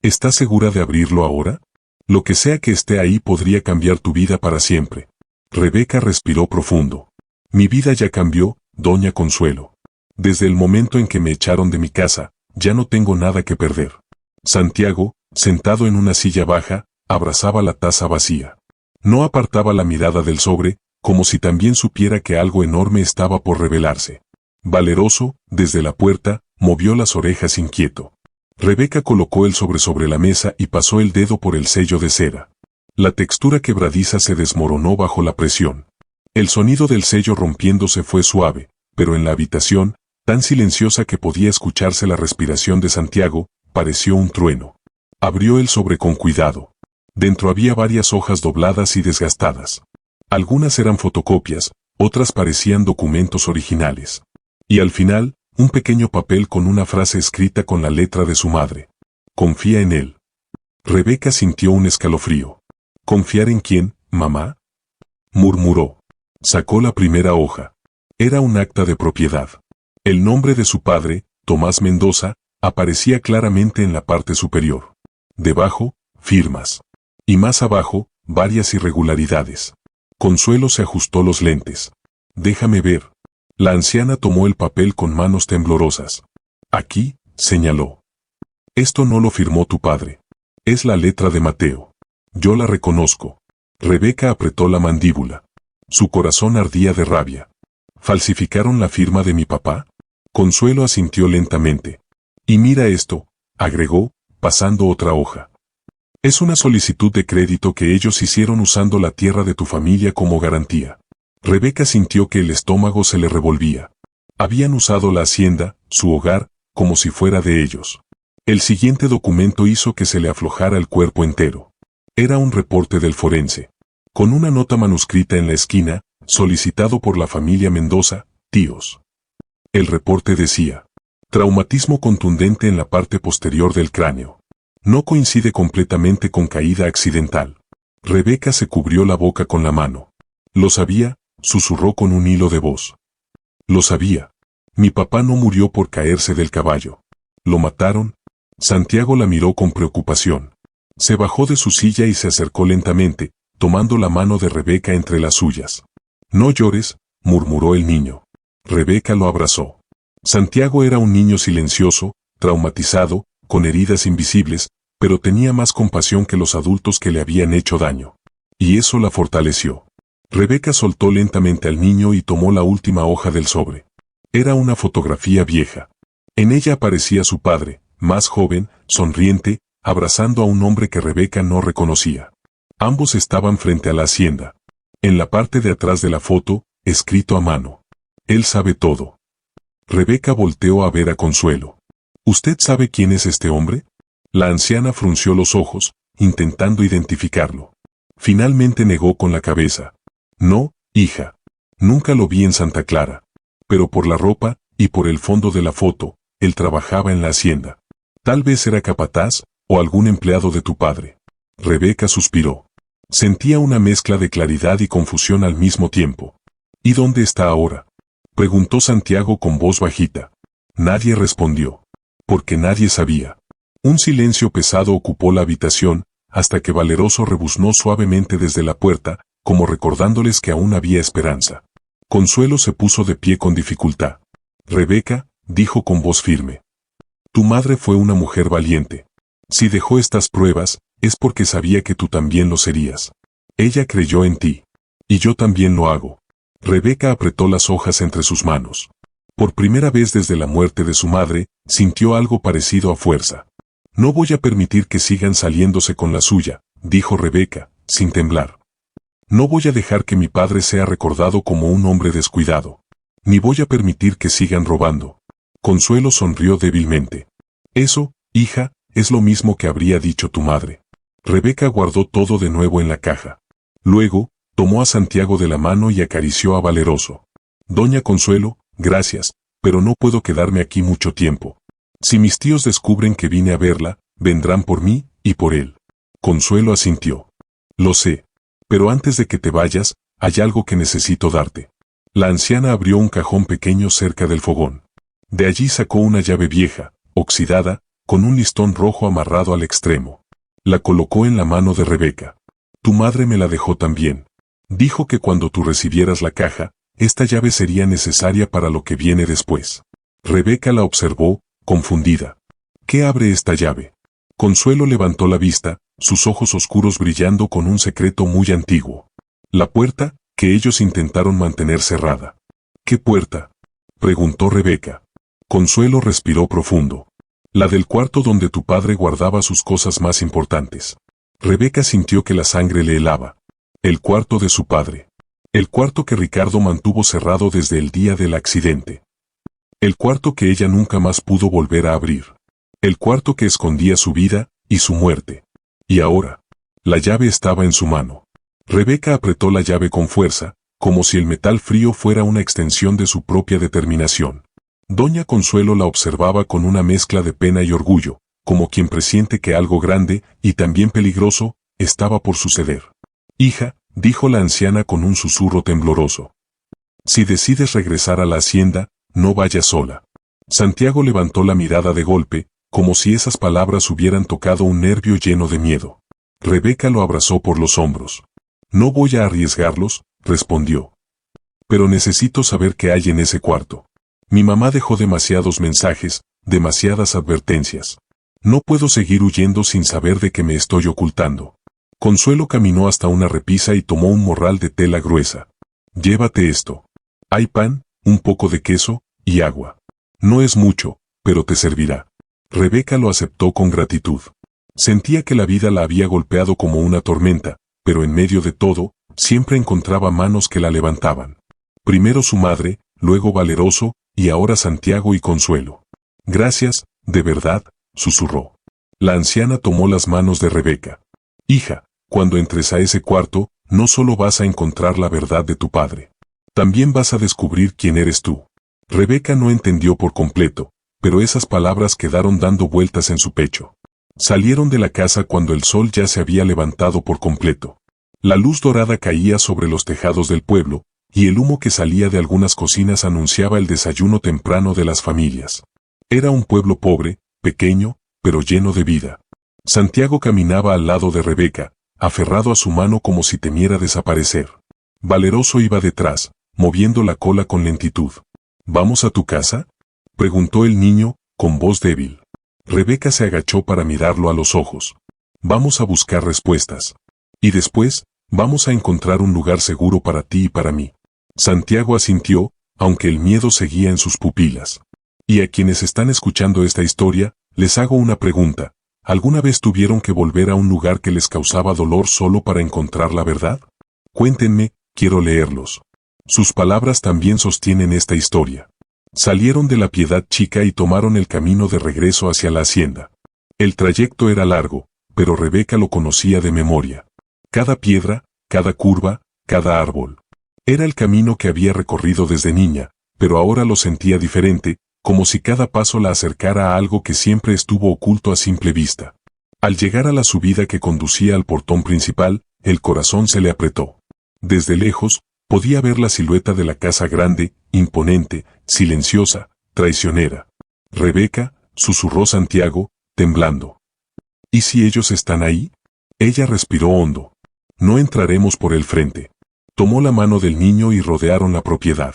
«¿Estás segura de abrirlo ahora? Lo que sea que esté ahí podría cambiar tu vida para siempre». Rebeca respiró profundo. «Mi vida ya cambió, doña Consuelo. Desde el momento en que me echaron de mi casa, ya no tengo nada que perder». Santiago, sentado en una silla baja, abrazaba la taza vacía. No apartaba la mirada del sobre, como si también supiera que algo enorme estaba por revelarse. Valeroso, desde la puerta, movió las orejas inquieto. Rebeca colocó el sobre la mesa y pasó el dedo por el sello de cera. La textura quebradiza se desmoronó bajo la presión. El sonido del sello rompiéndose fue suave, pero en la habitación, tan silenciosa que podía escucharse la respiración de Santiago, pareció un trueno. Abrió el sobre con cuidado. Dentro había varias hojas dobladas y desgastadas. Algunas eran fotocopias, otras parecían documentos originales. Y al final, un pequeño papel con una frase escrita con la letra de su madre. Confía en él. Rebeca sintió un escalofrío. ¿Confiar en quién, mamá?, murmuró. Sacó la primera hoja. Era un acta de propiedad. El nombre de su padre, Tomás Mendoza, aparecía claramente en la parte superior. Debajo, firmas. Y más abajo, varias irregularidades. Consuelo se ajustó los lentes. Déjame ver. La anciana tomó el papel con manos temblorosas. Aquí, señaló. Esto no lo firmó tu padre. Es la letra de Mateo. Yo la reconozco. Rebeca apretó la mandíbula. Su corazón ardía de rabia. ¿Falsificaron la firma de mi papá? Consuelo asintió lentamente. Y mira esto, agregó, pasando otra hoja. Es una solicitud de crédito que ellos hicieron usando la tierra de tu familia como garantía. Rebeca sintió que el estómago se le revolvía. Habían usado la hacienda, su hogar, como si fuera de ellos. El siguiente documento hizo que se le aflojara el cuerpo entero. Era un reporte del forense. Con una nota manuscrita en la esquina, solicitado por la familia Mendoza, tíos. El reporte decía: traumatismo contundente en la parte posterior del cráneo. No coincide completamente con caída accidental. Rebeca se cubrió la boca con la mano. Lo sabía, susurró con un hilo de voz. Lo sabía. Mi papá no murió por caerse del caballo. ¿Lo mataron? Santiago la miró con preocupación. Se bajó de su silla y se acercó lentamente, tomando la mano de Rebeca entre las suyas. No llores, murmuró el niño. Rebeca lo abrazó. Santiago era un niño silencioso, traumatizado, con heridas invisibles, pero tenía más compasión que los adultos que le habían hecho daño. Y eso la fortaleció. Rebeca soltó lentamente al niño y tomó la última hoja del sobre. Era una fotografía vieja. En ella aparecía su padre, más joven, sonriente, abrazando a un hombre que Rebeca no reconocía. Ambos estaban frente a la hacienda. En la parte de atrás de la foto, escrito a mano: él sabe todo. Rebeca volteó a ver a Consuelo. ¿Usted sabe quién es este hombre? La anciana frunció los ojos, intentando identificarlo. Finalmente negó con la cabeza. No, hija. Nunca lo vi en Santa Clara. Pero por la ropa, y por el fondo de la foto, él trabajaba en la hacienda. Tal vez era capataz, o algún empleado de tu padre. Rebeca suspiró. Sentía una mezcla de claridad y confusión al mismo tiempo. ¿Y dónde está ahora?, preguntó Santiago con voz bajita. Nadie respondió. Porque nadie sabía. Un silencio pesado ocupó la habitación, hasta que Valeroso rebuznó suavemente desde la puerta, como recordándoles que aún había esperanza. Consuelo se puso de pie con dificultad. Rebeca, dijo con voz firme. Tu madre fue una mujer valiente. Si dejó estas pruebas, es porque sabía que tú también lo serías. Ella creyó en ti. Y yo también lo hago. Rebeca apretó las hojas entre sus manos. Por primera vez desde la muerte de su madre, sintió algo parecido a fuerza. No voy a permitir que sigan saliéndose con la suya, dijo Rebeca, sin temblar. No voy a dejar que mi padre sea recordado como un hombre descuidado. Ni voy a permitir que sigan robando. Consuelo sonrió débilmente. Eso, hija, es lo mismo que habría dicho tu madre. Rebeca guardó todo de nuevo en la caja. Luego, tomó a Santiago de la mano y acarició a Valeroso. Doña Consuelo, gracias, pero no puedo quedarme aquí mucho tiempo. Si mis tíos descubren que vine a verla, vendrán por mí y por él. Consuelo asintió. Lo sé. Pero antes de que te vayas, hay algo que necesito darte. La anciana abrió un cajón pequeño cerca del fogón. De allí sacó una llave vieja, oxidada, con un listón rojo amarrado al extremo. La colocó en la mano de Rebeca. Tu madre me la dejó también. Dijo que cuando tú recibieras la caja, esta llave sería necesaria para lo que viene después. Rebeca la observó, confundida. ¿Qué abre esta llave? Consuelo levantó la vista, sus ojos oscuros brillando con un secreto muy antiguo. La puerta, que ellos intentaron mantener cerrada. ¿Qué puerta?, preguntó Rebeca. Consuelo respiró profundo. La del cuarto donde tu padre guardaba sus cosas más importantes. Rebeca sintió que la sangre le helaba. El cuarto de su padre. El cuarto que Ricardo mantuvo cerrado desde el día del accidente. El cuarto que ella nunca más pudo volver a abrir. El cuarto que escondía su vida y su muerte. Y ahora, la llave estaba en su mano. Rebeca apretó la llave con fuerza, como si el metal frío fuera una extensión de su propia determinación. Doña Consuelo la observaba con una mezcla de pena y orgullo, como quien presiente que algo grande, y también peligroso, estaba por suceder. Hija, dijo la anciana con un susurro tembloroso. Si decides regresar a la hacienda, no vayas sola. Santiago levantó la mirada de golpe, como si esas palabras hubieran tocado un nervio lleno de miedo. Rebeca lo abrazó por los hombros. No voy a arriesgarlos, respondió. Pero necesito saber qué hay en ese cuarto. Mi mamá dejó demasiados mensajes, demasiadas advertencias. No puedo seguir huyendo sin saber de qué me estoy ocultando. Consuelo caminó hasta una repisa y tomó un morral de tela gruesa. Llévate esto. Hay pan, un poco de queso, y agua. No es mucho, pero te servirá. Rebeca lo aceptó con gratitud. Sentía que la vida la había golpeado como una tormenta, pero en medio de todo, siempre encontraba manos que la levantaban. Primero su madre, luego Valeroso, y ahora Santiago y Consuelo. Gracias, de verdad, susurró. La anciana tomó las manos de Rebeca. Hija, cuando entres a ese cuarto, no solo vas a encontrar la verdad de tu padre. También vas a descubrir quién eres tú. Rebeca no entendió por completo, pero esas palabras quedaron dando vueltas en su pecho. Salieron de la casa cuando el sol ya se había levantado por completo. La luz dorada caía sobre los tejados del pueblo, y el humo que salía de algunas cocinas anunciaba el desayuno temprano de las familias. Era un pueblo pobre, pequeño, pero lleno de vida. Santiago caminaba al lado de Rebeca, aferrado a su mano como si temiera desaparecer. Valeroso iba detrás, moviendo la cola con lentitud. ¿Vamos a tu casa?, preguntó el niño, con voz débil. Rebeca se agachó para mirarlo a los ojos. Vamos a buscar respuestas. Y después, vamos a encontrar un lugar seguro para ti y para mí. Santiago asintió, aunque el miedo seguía en sus pupilas. Y a quienes están escuchando esta historia, les hago una pregunta. ¿Alguna vez tuvieron que volver a un lugar que les causaba dolor solo para encontrar la verdad? Cuéntenme, quiero leerlos. Sus palabras también sostienen esta historia. Salieron de la Piedad Chica y tomaron el camino de regreso hacia la hacienda. El trayecto era largo, pero Rebeca lo conocía de memoria. Cada piedra, cada curva, cada árbol. Era el camino que había recorrido desde niña, pero ahora lo sentía diferente, como si cada paso la acercara a algo que siempre estuvo oculto a simple vista. Al llegar a la subida que conducía al portón principal, el corazón se le apretó. Desde lejos, podía ver la silueta de la casa grande, imponente, silenciosa, traicionera. Rebeca, susurró Santiago, temblando. ¿Y si ellos están ahí? Ella respiró hondo. No entraremos por el frente. Tomó la mano del niño y rodearon la propiedad.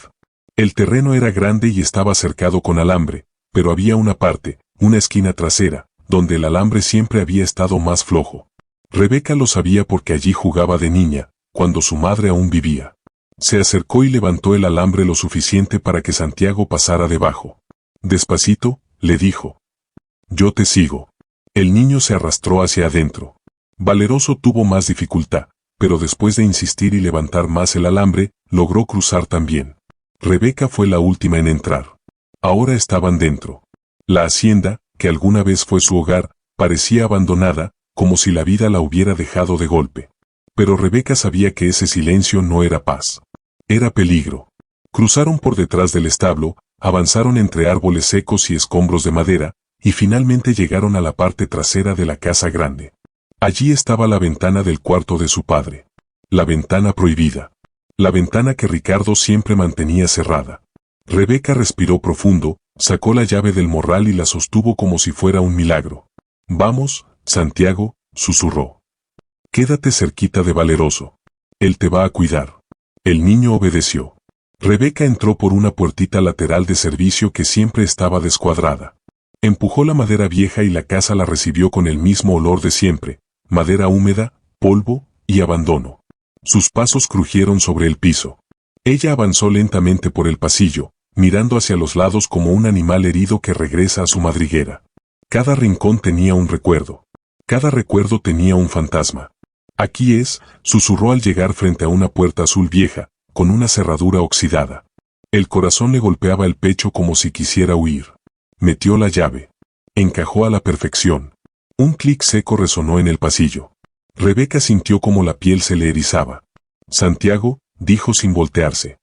El terreno era grande y estaba cercado con alambre, pero había una parte, una esquina trasera, donde el alambre siempre había estado más flojo. Rebeca lo sabía porque allí jugaba de niña, cuando su madre aún vivía. Se acercó y levantó el alambre lo suficiente para que Santiago pasara debajo. Despacito, le dijo. Yo te sigo. El niño se arrastró hacia adentro. Valeroso tuvo más dificultad, pero después de insistir y levantar más el alambre, logró cruzar también. Rebeca fue la última en entrar. Ahora estaban dentro. La hacienda, que alguna vez fue su hogar, parecía abandonada, como si la vida la hubiera dejado de golpe. Pero Rebeca sabía que ese silencio no era paz. Era peligro. Cruzaron por detrás del establo, avanzaron entre árboles secos y escombros de madera, y finalmente llegaron a la parte trasera de la casa grande. Allí estaba la ventana del cuarto de su padre. La ventana prohibida. La ventana que Ricardo siempre mantenía cerrada. Rebeca respiró profundo, sacó la llave del morral y la sostuvo como si fuera un milagro. Vamos, Santiago, susurró. Quédate cerquita de Valeroso. Él te va a cuidar. El niño obedeció. Rebeca entró por una puertita lateral de servicio que siempre estaba descuadrada. Empujó la madera vieja y la casa la recibió con el mismo olor de siempre, madera húmeda, polvo y abandono. Sus pasos crujieron sobre el piso. Ella avanzó lentamente por el pasillo, mirando hacia los lados como un animal herido que regresa a su madriguera. Cada rincón tenía un recuerdo. Cada recuerdo tenía un fantasma. Aquí es, susurró al llegar frente a una puerta azul vieja, con una cerradura oxidada. El corazón le golpeaba el pecho como si quisiera huir. Metió la llave. Encajó a la perfección. Un clic seco resonó en el pasillo. Rebeca sintió como la piel se le erizaba. Santiago, dijo sin voltearse.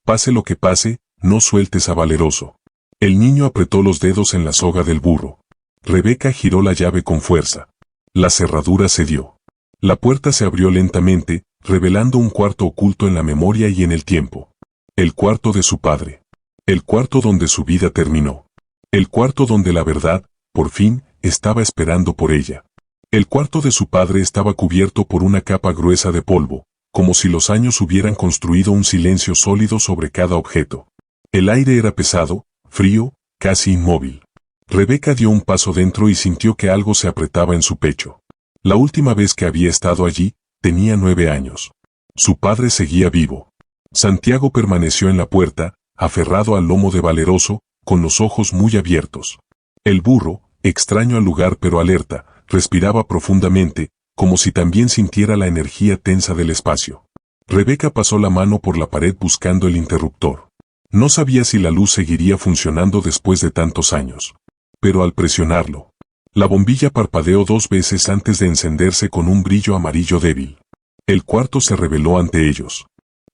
Pase lo que pase, no sueltes a Valeroso. El niño apretó los dedos en la soga del burro. Rebeca giró la llave con fuerza. La cerradura cedió. La puerta se abrió lentamente, revelando un cuarto oculto en la memoria y en el tiempo. El cuarto de su padre. El cuarto donde su vida terminó. El cuarto donde la verdad, por fin, estaba esperando por ella. El cuarto de su padre estaba cubierto por una capa gruesa de polvo, como si los años hubieran construido un silencio sólido sobre cada objeto. El aire era pesado, frío, casi inmóvil. Rebeca dio un paso dentro y sintió que algo se apretaba en su pecho. La última vez que había estado allí, tenía 9 años. Su padre seguía vivo. Santiago permaneció en la puerta, aferrado al lomo de Valeroso, con los ojos muy abiertos. El burro, extraño al lugar pero alerta, respiraba profundamente, como si también sintiera la energía tensa del espacio. Rebeca pasó la mano por la pared buscando el interruptor. No sabía si la luz seguiría funcionando después de tantos años. Pero al presionarlo, la bombilla parpadeó 2 veces antes de encenderse con un brillo amarillo débil. El cuarto se reveló ante ellos.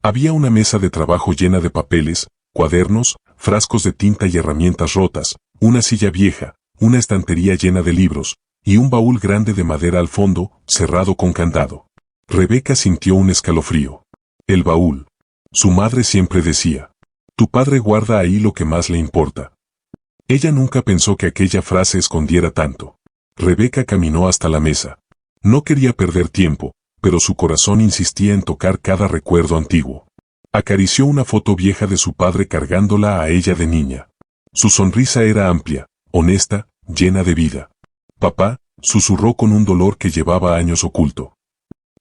Había una mesa de trabajo llena de papeles, cuadernos, frascos de tinta y herramientas rotas, una silla vieja, una estantería llena de libros, y un baúl grande de madera al fondo, cerrado con candado. Rebeca sintió un escalofrío. El baúl. Su madre siempre decía: tu padre guarda ahí lo que más le importa. Ella nunca pensó que aquella frase escondiera tanto. Rebeca caminó hasta la mesa. No quería perder tiempo, pero su corazón insistía en tocar cada recuerdo antiguo. Acarició una foto vieja de su padre cargándola a ella de niña. Su sonrisa era amplia, honesta, llena de vida. Papá, susurró con un dolor que llevaba años oculto.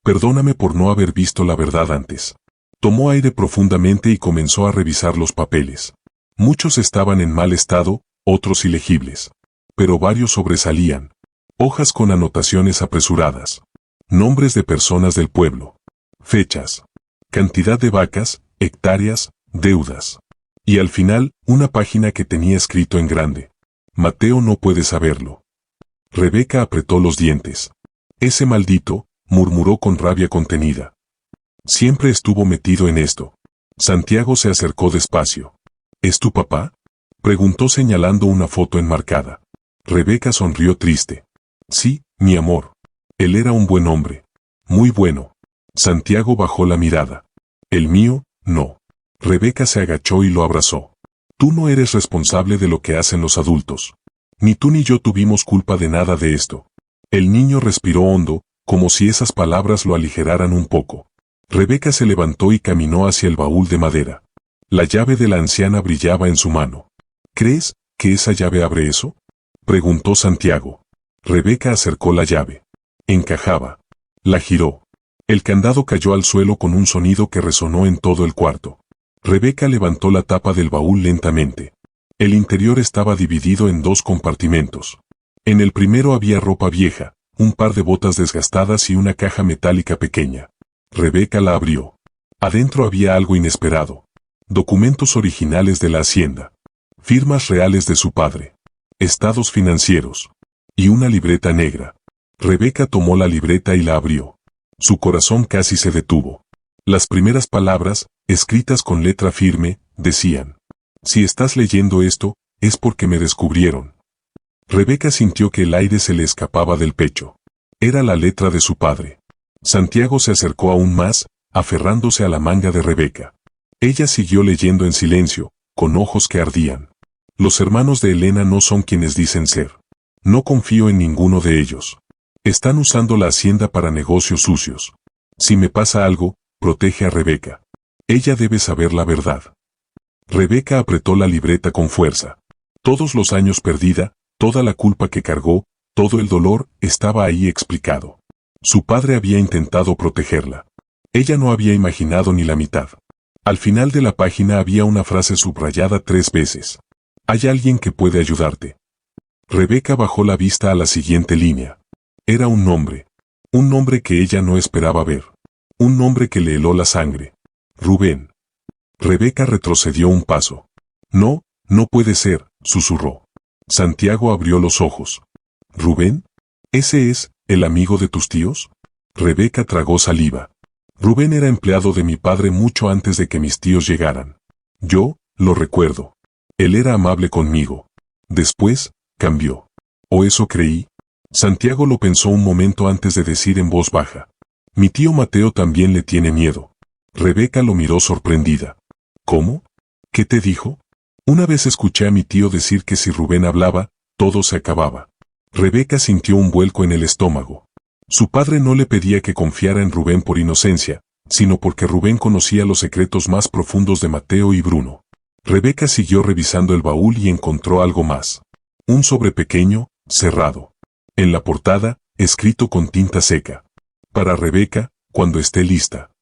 Perdóname por no haber visto la verdad antes. Tomó aire profundamente y comenzó a revisar los papeles. Muchos estaban en mal estado, otros ilegibles. Pero varios sobresalían. Hojas con anotaciones apresuradas. Nombres de personas del pueblo. Fechas. Cantidad de vacas, hectáreas, deudas. Y al final, una página que tenía escrito en grande: Mateo no puede saberlo. Rebeca apretó los dientes. Ese maldito, murmuró con rabia contenida. Siempre estuvo metido en esto. Santiago se acercó despacio. ¿Es tu papá?, preguntó señalando una foto enmarcada. Rebeca sonrió triste. Sí, mi amor. Él era un buen hombre. Muy bueno. Santiago bajó la mirada. El mío, no. Rebeca se agachó y lo abrazó. Tú no eres responsable de lo que hacen los adultos. Ni tú ni yo tuvimos culpa de nada de esto. El niño respiró hondo, como si esas palabras lo aligeraran un poco. Rebeca se levantó y caminó hacia el baúl de madera. La llave de la anciana brillaba en su mano. ¿Crees que esa llave abre eso?, preguntó Santiago. Rebeca acercó la llave. Encajaba. La giró. El candado cayó al suelo con un sonido que resonó en todo el cuarto. Rebeca levantó la tapa del baúl lentamente. El interior estaba dividido en 2 compartimentos. En el primero había ropa vieja, un par de botas desgastadas y una caja metálica pequeña. Rebeca la abrió. Adentro había algo inesperado. Documentos originales de la hacienda. Firmas reales de su padre. Estados financieros. Y una libreta negra. Rebeca tomó la libreta y la abrió. Su corazón casi se detuvo. Las primeras palabras, escritas con letra firme, decían: si estás leyendo esto, es porque me descubrieron. Rebeca sintió que el aire se le escapaba del pecho. Era la letra de su padre. Santiago se acercó aún más, aferrándose a la manga de Rebeca. Ella siguió leyendo en silencio, con ojos que ardían. Los hermanos de Elena no son quienes dicen ser. No confío en ninguno de ellos. Están usando la hacienda para negocios sucios. Si me pasa algo, protege a Rebeca. Ella debe saber la verdad. Rebeca apretó la libreta con fuerza. Todos los años perdida, toda la culpa que cargó, todo el dolor, estaba ahí explicado. Su padre había intentado protegerla. Ella no había imaginado ni la mitad. Al final de la página había una frase subrayada 3 veces. Hay alguien que puede ayudarte. Rebeca bajó la vista a la siguiente línea. Era un nombre. Un nombre que ella no esperaba ver. Un nombre que le heló la sangre. Rubén. Rebeca retrocedió un paso. No, no puede ser, susurró. Santiago abrió los ojos. ¿Rubén? ¿Ese es el amigo de tus tíos? Rebeca tragó saliva. Rubén era empleado de mi padre mucho antes de que mis tíos llegaran. Yo lo recuerdo. Él era amable conmigo. Después, cambió. ¿O eso creí? Santiago lo pensó un momento antes de decir en voz baja. Mi tío Mateo también le tiene miedo. Rebeca lo miró sorprendida. ¿Cómo? ¿Qué te dijo? Una vez escuché a mi tío decir que si Rubén hablaba, todo se acababa. Rebeca sintió un vuelco en el estómago. Su padre no le pedía que confiara en Rubén por inocencia, sino porque Rubén conocía los secretos más profundos de Mateo y Bruno. Rebeca siguió revisando el baúl y encontró algo más. Un sobre pequeño, cerrado. En la portada, escrito con tinta seca. Para Rebeca, cuando esté lista.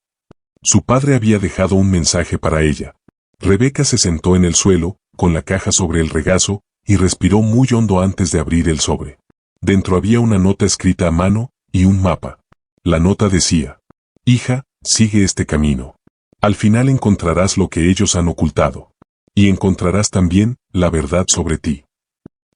Su padre había dejado un mensaje para ella. Rebeca se sentó en el suelo, con la caja sobre el regazo, y respiró muy hondo antes de abrir el sobre. Dentro había una nota escrita a mano, y un mapa. La nota decía: hija, sigue este camino. Al final encontrarás lo que ellos han ocultado. Y encontrarás también la verdad sobre ti.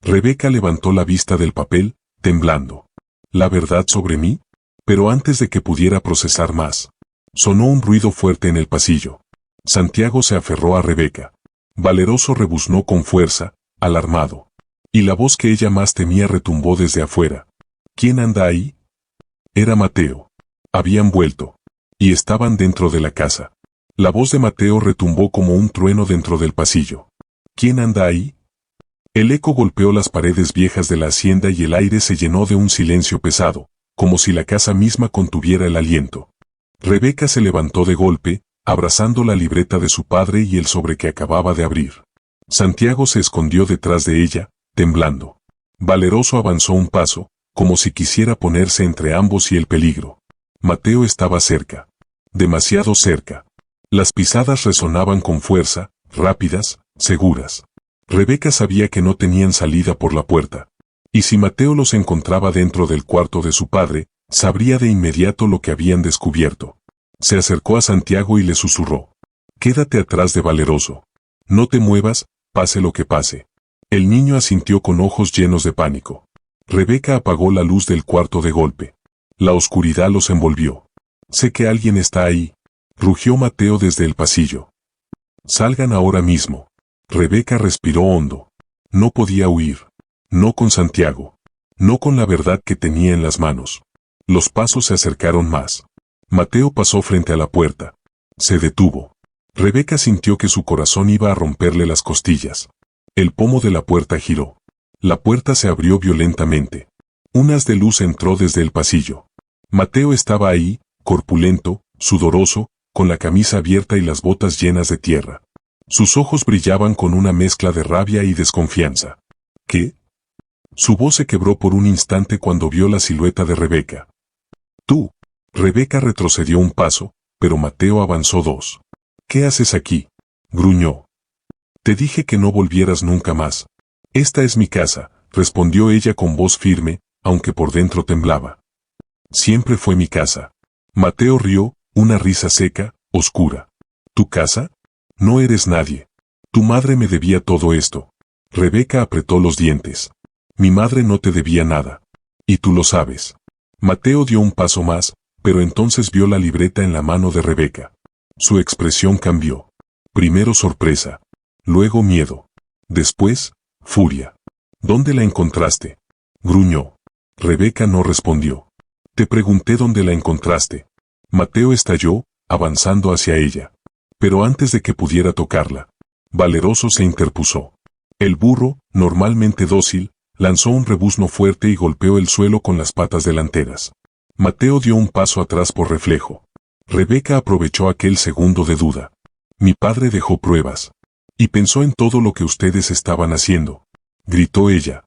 Rebeca levantó la vista del papel, temblando. ¿La verdad sobre mí? Pero antes de que pudiera procesar más, sonó un ruido fuerte en el pasillo. Santiago se aferró a Rebeca. Valeroso rebuznó con fuerza, alarmado. Y la voz que ella más temía retumbó desde afuera. ¿Quién anda ahí? Era Mateo. Habían vuelto. Y estaban dentro de la casa. La voz de Mateo retumbó como un trueno dentro del pasillo. ¿Quién anda ahí? El eco golpeó las paredes viejas de la hacienda y el aire se llenó de un silencio pesado, como si la casa misma contuviera el aliento. Rebeca se levantó de golpe, abrazando la libreta de su padre y el sobre que acababa de abrir. Santiago se escondió detrás de ella, temblando. Valeroso avanzó un paso, como si quisiera ponerse entre ambos y el peligro. Mateo estaba cerca. Demasiado cerca. Las pisadas resonaban con fuerza, rápidas, seguras. Rebeca sabía que no tenían salida por la puerta. Y si Mateo los encontraba dentro del cuarto de su padre, sabría de inmediato lo que habían descubierto. Se acercó a Santiago y le susurró: quédate atrás de Valeroso. No te muevas, pase lo que pase. El niño asintió con ojos llenos de pánico. Rebeca apagó la luz del cuarto de golpe. La oscuridad los envolvió. Sé que alguien está ahí, rugió Mateo desde el pasillo. Salgan ahora mismo. Rebeca respiró hondo. No podía huir. No con Santiago. No con la verdad que tenía en las manos. Los pasos se acercaron más. Mateo pasó frente a la puerta. Se detuvo. Rebeca sintió que su corazón iba a romperle las costillas. El pomo de la puerta giró. La puerta se abrió violentamente. Un haz de luz entró desde el pasillo. Mateo estaba ahí, corpulento, sudoroso, con la camisa abierta y las botas llenas de tierra. Sus ojos brillaban con una mezcla de rabia y desconfianza. ¿Qué? Su voz se quebró por un instante cuando vio la silueta de Rebeca. Tú. Rebeca retrocedió un paso, pero Mateo avanzó dos. ¿Qué haces aquí? Gruñó. Te dije que no volvieras nunca más. Esta es mi casa, respondió ella con voz firme, aunque por dentro temblaba. Siempre fue mi casa. Mateo rió, una risa seca, oscura. ¿Tu casa? No eres nadie. Tu madre me debía todo esto. Rebeca apretó los dientes. Mi madre no te debía nada. Y tú lo sabes. Mateo dio un paso más, pero entonces vio la libreta en la mano de Rebeca. Su expresión cambió. Primero sorpresa. Luego miedo. Después, furia. ¿Dónde la encontraste? Gruñó. Rebeca no respondió. Te pregunté dónde la encontraste. Mateo estalló, avanzando hacia ella. Pero antes de que pudiera tocarla, Valeroso se interpuso. El burro, normalmente dócil, lanzó un rebuzno fuerte y golpeó el suelo con las patas delanteras. Mateo dio un paso atrás por reflejo. Rebeca aprovechó aquel segundo de duda. Mi padre dejó pruebas. Y pensó en todo lo que ustedes estaban haciendo. Gritó ella.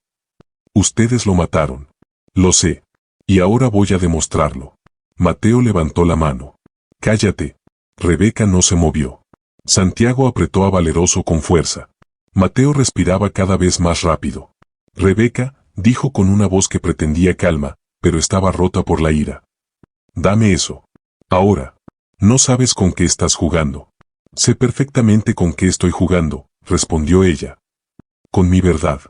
Ustedes lo mataron. Lo sé. Y ahora voy a demostrarlo. Mateo levantó la mano. Cállate. Rebeca no se movió. Santiago apretó a Valeroso con fuerza. Mateo respiraba cada vez más rápido. Rebeca, dijo con una voz que pretendía calma, pero estaba rota por la ira. Dame eso. Ahora. No sabes con qué estás jugando. Sé perfectamente con qué estoy jugando, respondió ella. Con mi verdad.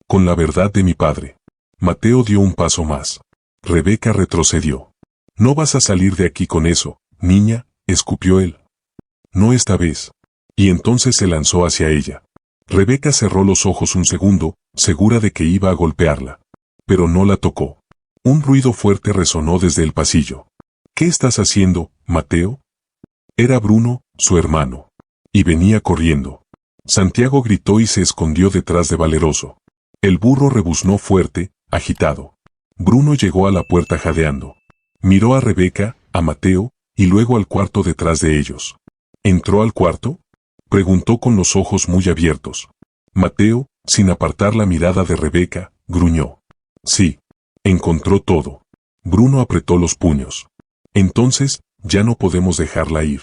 Con la verdad de mi padre. Mateo dio un paso más. Rebeca retrocedió. No vas a salir de aquí con eso, niña, escupió él. No esta vez. Y entonces se lanzó hacia ella. Rebeca cerró los ojos un segundo, segura de que iba a golpearla. Pero no la tocó. Un ruido fuerte resonó desde el pasillo. ¿Qué estás haciendo, Mateo? Era Bruno, su hermano. Y venía corriendo. Santiago gritó y se escondió detrás de Valeroso. El burro rebuznó fuerte, agitado. Bruno llegó a la puerta jadeando. Miró a Rebeca, a Mateo, y luego al cuarto detrás de ellos. ¿Entró al cuarto?, preguntó con los ojos muy abiertos. Mateo, sin apartar la mirada de Rebeca, gruñó. Sí. Encontró todo. Bruno apretó los puños. Entonces, ya no podemos dejarla ir.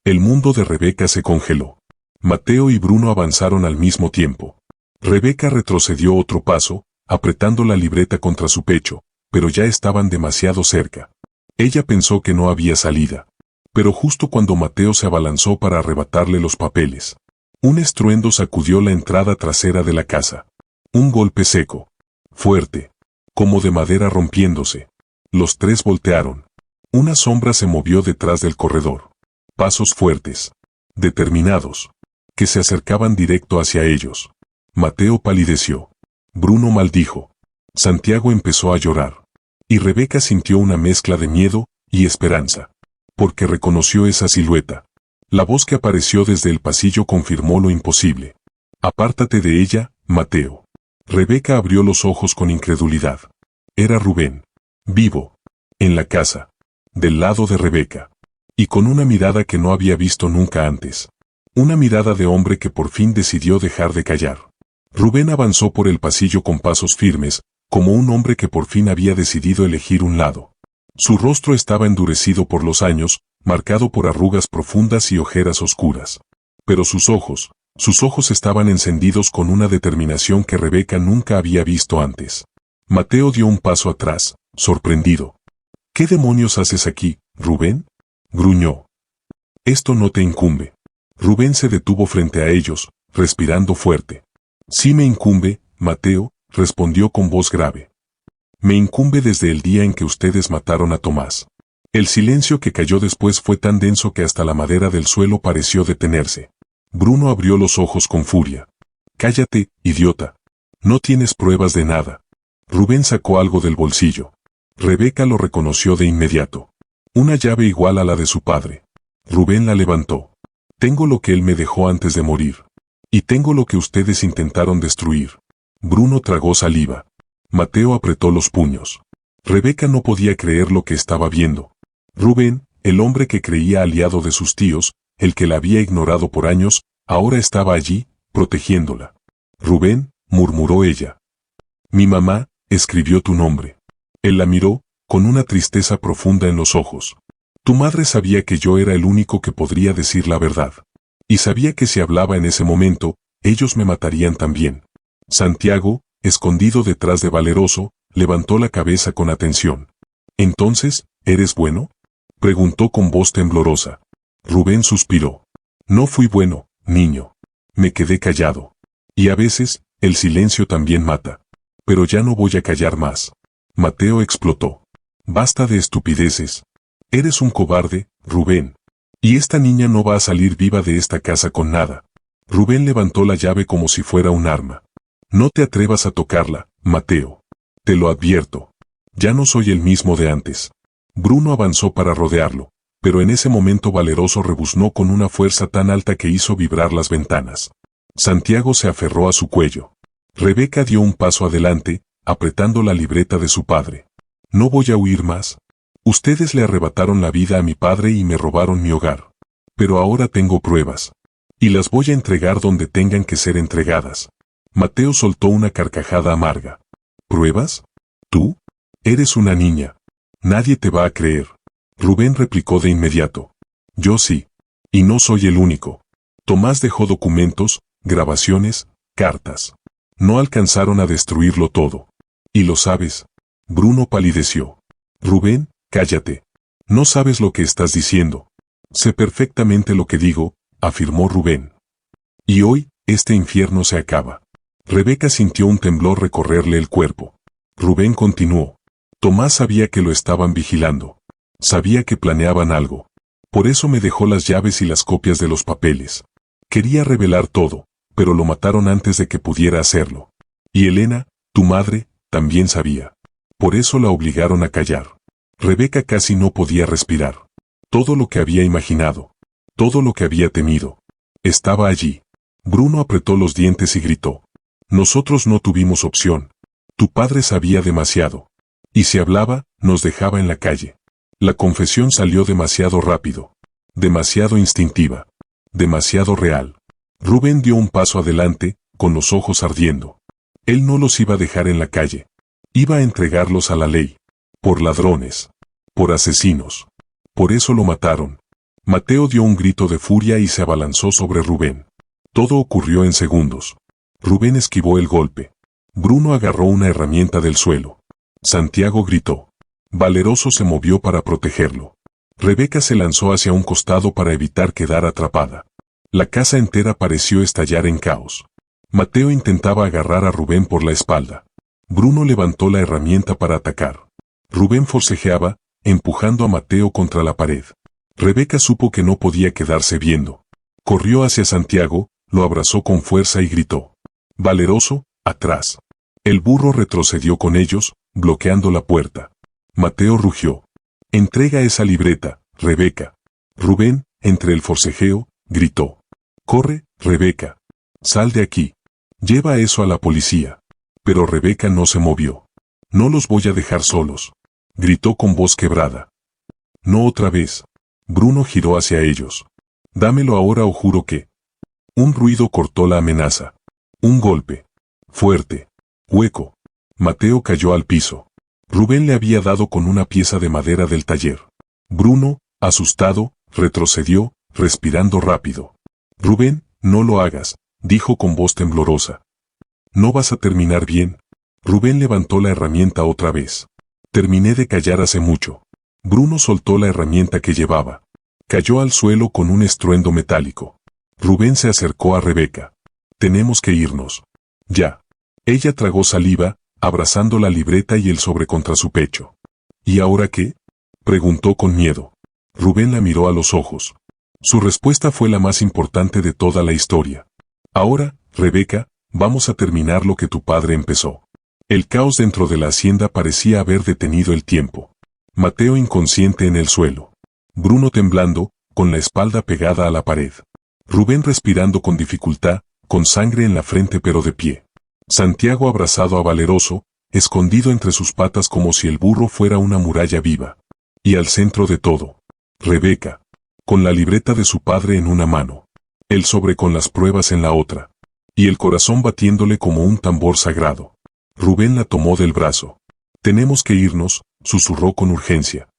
El mundo de Rebeca se congeló. Mateo y Bruno avanzaron al mismo tiempo. Rebeca retrocedió otro paso, apretando la libreta contra su pecho, pero ya estaban demasiado cerca. Ella pensó que no había salida. Pero justo cuando Mateo se abalanzó para arrebatarle los papeles, un estruendo sacudió la entrada trasera de la casa. Un golpe seco, fuerte, como de madera rompiéndose. Los tres voltearon. Una sombra se movió detrás del corredor. Pasos fuertes, determinados, que se acercaban directo hacia ellos. Mateo palideció. Bruno maldijo. Santiago empezó a llorar. Y Rebeca sintió una mezcla de miedo y esperanza. Porque reconoció esa silueta. La voz que apareció desde el pasillo confirmó lo imposible. Apártate de ella, Mateo. Rebeca abrió los ojos con incredulidad. Era Rubén. Vivo. En la casa. Del lado de Rebeca. Y con una mirada que no había visto nunca antes. Una mirada de hombre que por fin decidió dejar de callar. Rubén avanzó por el pasillo con pasos firmes, como un hombre que por fin había decidido elegir un lado. Su rostro estaba endurecido por los años, marcado por arrugas profundas y ojeras oscuras. Pero sus ojos estaban encendidos con una determinación que Rebeca nunca había visto antes. Mateo dio un paso atrás, sorprendido. ¿Qué demonios haces aquí, Rubén?, gruñó. Esto no te incumbe. Rubén se detuvo frente a ellos, respirando fuerte. Sí me incumbe, Mateo, respondió con voz grave. Me incumbe desde el día en que ustedes mataron a Tomás. El silencio que cayó después fue tan denso que hasta la madera del suelo pareció detenerse. Bruno abrió los ojos con furia. Cállate, idiota. No tienes pruebas de nada. Rubén sacó algo del bolsillo. Rebeca lo reconoció de inmediato. Una llave igual a la de su padre. Rubén la levantó. Tengo lo que él me dejó antes de morir. Y tengo lo que ustedes intentaron destruir. Bruno tragó saliva. Mateo apretó los puños. Rebeca no podía creer lo que estaba viendo. Rubén, el hombre que creía aliado de sus tíos, el que la había ignorado por años, ahora estaba allí, protegiéndola. Rubén, murmuró ella. Mi mamá, escribió tu nombre. Él la miró, con una tristeza profunda en los ojos. Tu madre sabía que yo era el único que podría decir la verdad. Y sabía que si hablaba en ese momento, ellos me matarían también. Santiago, escondido detrás de Valeroso, levantó la cabeza con atención. ¿Entonces, eres bueno?, preguntó con voz temblorosa. Rubén suspiró. No fui bueno, niño. Me quedé callado. Y a veces, el silencio también mata. Pero ya no voy a callar más. Mateo explotó. Basta de estupideces. Eres un cobarde, Rubén. Y esta niña no va a salir viva de esta casa con nada. Rubén levantó la llave como si fuera un arma. No te atrevas a tocarla, Mateo. Te lo advierto. Ya no soy el mismo de antes. Bruno avanzó para rodearlo, pero en ese momento Valeroso rebuznó con una fuerza tan alta que hizo vibrar las ventanas. Santiago se aferró a su cuello. Rebeca dio un paso adelante, apretando la libreta de su padre. No voy a huir más. Ustedes le arrebataron la vida a mi padre y me robaron mi hogar. Pero ahora tengo pruebas. Y las voy a entregar donde tengan que ser entregadas. Mateo soltó una carcajada amarga. ¿Pruebas? ¿Tú? Eres una niña. Nadie te va a creer. Rubén replicó de inmediato. Yo sí. Y no soy el único. Tomás dejó documentos, grabaciones, cartas. No alcanzaron a destruirlo todo. ¿Y lo sabes? Bruno palideció. Rubén, cállate. No sabes lo que estás diciendo. Sé perfectamente lo que digo, afirmó Rubén. Y hoy, este infierno se acaba. Rebeca sintió un temblor recorrerle el cuerpo. Rubén continuó. Tomás sabía que lo estaban vigilando. Sabía que planeaban algo. Por eso me dejó las llaves y las copias de los papeles. Quería revelar todo, pero lo mataron antes de que pudiera hacerlo. Y Elena, tu madre, también sabía. Por eso la obligaron a callar. Rebeca casi no podía respirar. Todo lo que había imaginado, todo lo que había temido, estaba allí. Bruno apretó los dientes y gritó. Nosotros no tuvimos opción. Tu padre sabía demasiado. Y si hablaba, nos dejaba en la calle. La confesión salió demasiado rápido. Demasiado instintiva. Demasiado real. Rubén dio un paso adelante, con los ojos ardiendo. Él no los iba a dejar en la calle. Iba a entregarlos a la ley. Por ladrones. Por asesinos. Por eso lo mataron. Mateo dio un grito de furia y se abalanzó sobre Rubén. Todo ocurrió en segundos. Rubén esquivó el golpe. Bruno agarró una herramienta del suelo. Santiago gritó. Valeroso se movió para protegerlo. Rebeca se lanzó hacia un costado para evitar quedar atrapada. La casa entera pareció estallar en caos. Mateo intentaba agarrar a Rubén por la espalda. Bruno levantó la herramienta para atacar. Rubén forcejeaba, empujando a Mateo contra la pared. Rebeca supo que no podía quedarse viendo. Corrió hacia Santiago, lo abrazó con fuerza y gritó. Valeroso, atrás. El burro retrocedió con ellos, bloqueando la puerta. Mateo rugió. Entrega esa libreta, Rebeca. Rubén, entre el forcejeo, gritó. Corre, Rebeca. Sal de aquí. Lleva eso a la policía. Pero Rebeca no se movió. No los voy a dejar solos. Gritó con voz quebrada. No otra vez. Bruno giró hacia ellos. Dámelo ahora o juro que... Un ruido cortó la amenaza. Un golpe. Fuerte. Hueco. Mateo cayó al piso. Rubén le había dado con una pieza de madera del taller. Bruno, asustado, retrocedió, respirando rápido. Rubén, no lo hagas, dijo con voz temblorosa. No vas a terminar bien. Rubén levantó la herramienta otra vez. Terminé de callar hace mucho. Bruno soltó la herramienta que llevaba. Cayó al suelo con un estruendo metálico. Rubén se acercó a Rebeca. Tenemos que irnos. Ya. Ella tragó saliva, abrazando la libreta y el sobre contra su pecho. ¿Y ahora qué? Preguntó con miedo. Rubén la miró a los ojos. Su respuesta fue la más importante de toda la historia. Ahora, Rebeca, vamos a terminar lo que tu padre empezó. El caos dentro de la hacienda parecía haber detenido el tiempo. Mateo inconsciente en el suelo. Bruno temblando, con la espalda pegada a la pared. Rubén respirando con dificultad, con sangre en la frente pero de pie. Santiago abrazado a Valeroso, escondido entre sus patas como si el burro fuera una muralla viva. Y al centro de todo, Rebeca, con la libreta de su padre en una mano. El sobre con las pruebas en la otra. Y el corazón batiéndole como un tambor sagrado. Rubén la tomó del brazo. Tenemos que irnos, susurró con urgencia.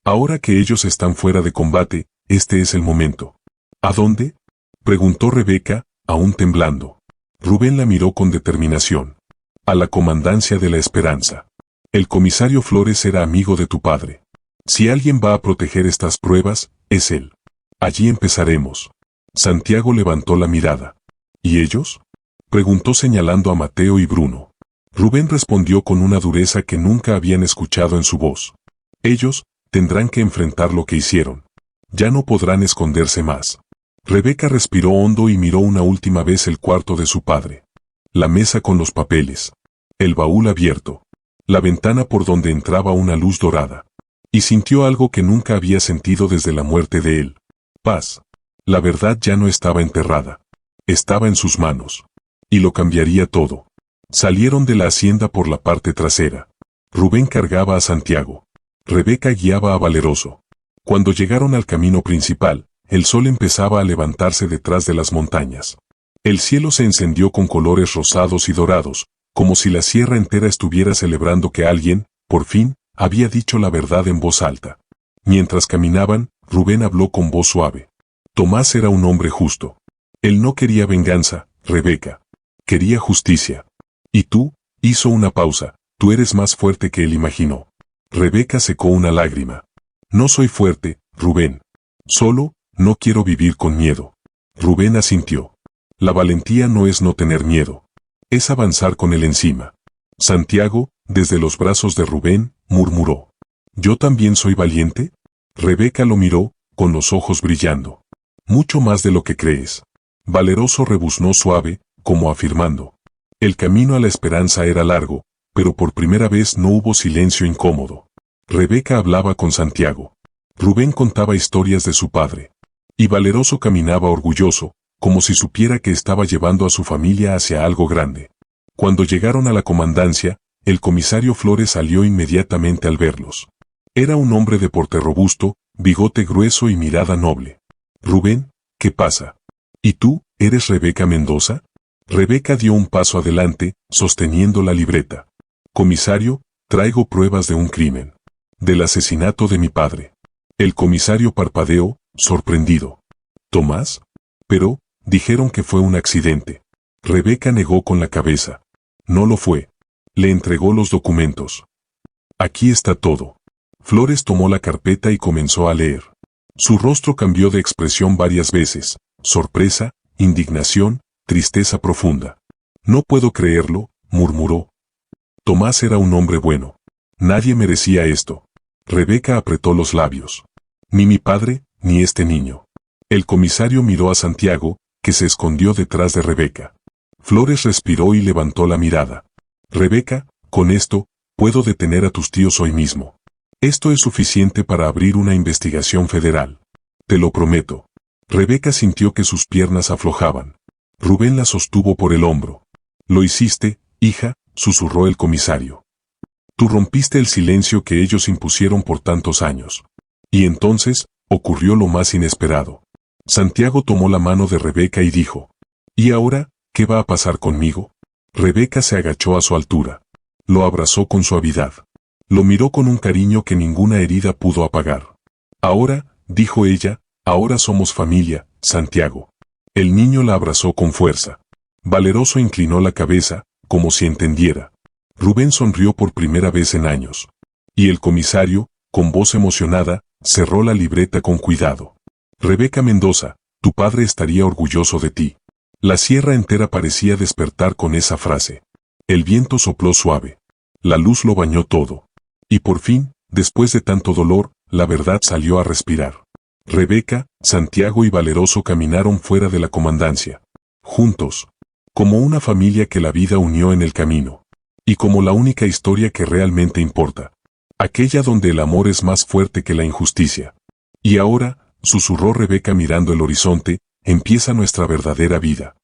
Ahora que ellos están fuera de combate, este es el momento. ¿A dónde? Preguntó Rebeca, aún temblando. Rubén la miró con determinación. A la comandancia de la Esperanza. El comisario Flores era amigo de tu padre. Si alguien va a proteger estas pruebas, es él. Allí empezaremos. Santiago levantó la mirada. ¿Y ellos? Preguntó señalando a Mateo y Bruno. Rubén respondió con una dureza que nunca habían escuchado en su voz. Ellos, tendrán que enfrentar lo que hicieron. Ya no podrán esconderse más. Rebeca respiró hondo y miró una última vez el cuarto de su padre. La mesa con los papeles. El baúl abierto. La ventana por donde entraba una luz dorada. Y sintió algo que nunca había sentido desde la muerte de él. Paz. La verdad ya no estaba enterrada. Estaba en sus manos. Y lo cambiaría todo. Salieron de la hacienda por la parte trasera. Rubén cargaba a Santiago. Rebeca guiaba a Valeroso. Cuando llegaron al camino principal, el sol empezaba a levantarse detrás de las montañas. El cielo se encendió con colores rosados y dorados, como si la sierra entera estuviera celebrando que alguien, por fin, había dicho la verdad en voz alta. Mientras caminaban, Rubén habló con voz suave. Tomás era un hombre justo. Él no quería venganza, Rebeca. Quería justicia. Y tú, hizo una pausa, tú eres más fuerte que él imaginó. Rebeca secó una lágrima. No soy fuerte, Rubén. Solo, no quiero vivir con miedo. Rubén asintió. La valentía no es no tener miedo. Es avanzar con él encima. Santiago, desde los brazos de Rubén, murmuró. ¿Yo también soy valiente? Rebeca lo miró, con los ojos brillando. Mucho más de lo que crees. Valeroso rebuznó suave, como afirmando. El camino a la esperanza era largo, pero por primera vez no hubo silencio incómodo. Rebeca hablaba con Santiago. Rubén contaba historias de su padre. Y Valeroso caminaba orgulloso, como si supiera que estaba llevando a su familia hacia algo grande. Cuando llegaron a la comandancia, el comisario Flores salió inmediatamente al verlos. Era un hombre de porte robusto, bigote grueso y mirada noble. Rubén, ¿qué pasa? ¿Y tú, eres Rebeca Mendoza? Rebeca dio un paso adelante, sosteniendo la libreta. Comisario, traigo pruebas de un crimen. Del asesinato de mi padre. El comisario parpadeó, sorprendido. ¿Tomás? Pero, dijeron que fue un accidente. Rebeca negó con la cabeza. No lo fue. Le entregó los documentos. Aquí está todo. Flores tomó la carpeta y comenzó a leer. Su rostro cambió de expresión varias veces. Sorpresa, indignación, tristeza profunda. No puedo creerlo, murmuró. Tomás era un hombre bueno. Nadie merecía esto. Rebeca apretó los labios. Ni mi padre, ni este niño. El comisario miró a Santiago, que se escondió detrás de Rebeca. Flores respiró y levantó la mirada. Rebeca, con esto, puedo detener a tus tíos hoy mismo. Esto es suficiente para abrir una investigación federal. Te lo prometo. Rebeca sintió que sus piernas aflojaban. Rubén la sostuvo por el hombro. Lo hiciste, hija, susurró el comisario. Tú rompiste el silencio que ellos impusieron por tantos años. Y entonces, ocurrió lo más inesperado. Santiago tomó la mano de Rebeca y dijo, ¿y ahora, qué va a pasar conmigo? Rebeca se agachó a su altura. Lo abrazó con suavidad. Lo miró con un cariño que ninguna herida pudo apagar. Ahora, dijo ella, ahora somos familia, Santiago. El niño la abrazó con fuerza. Valeroso inclinó la cabeza, como si entendiera. Rubén sonrió por primera vez en años. Y el comisario, con voz emocionada, cerró la libreta con cuidado. Rebeca Mendoza, tu padre estaría orgulloso de ti. La sierra entera parecía despertar con esa frase. El viento sopló suave. La luz lo bañó todo. Y por fin, después de tanto dolor, la verdad salió a respirar. Rebeca, Santiago y Valeroso caminaron fuera de la comandancia. Juntos. Como una familia que la vida unió en el camino. Y como la única historia que realmente importa. Aquella donde el amor es más fuerte que la injusticia. Y ahora, susurró Rebeca mirando el horizonte, empieza nuestra verdadera vida.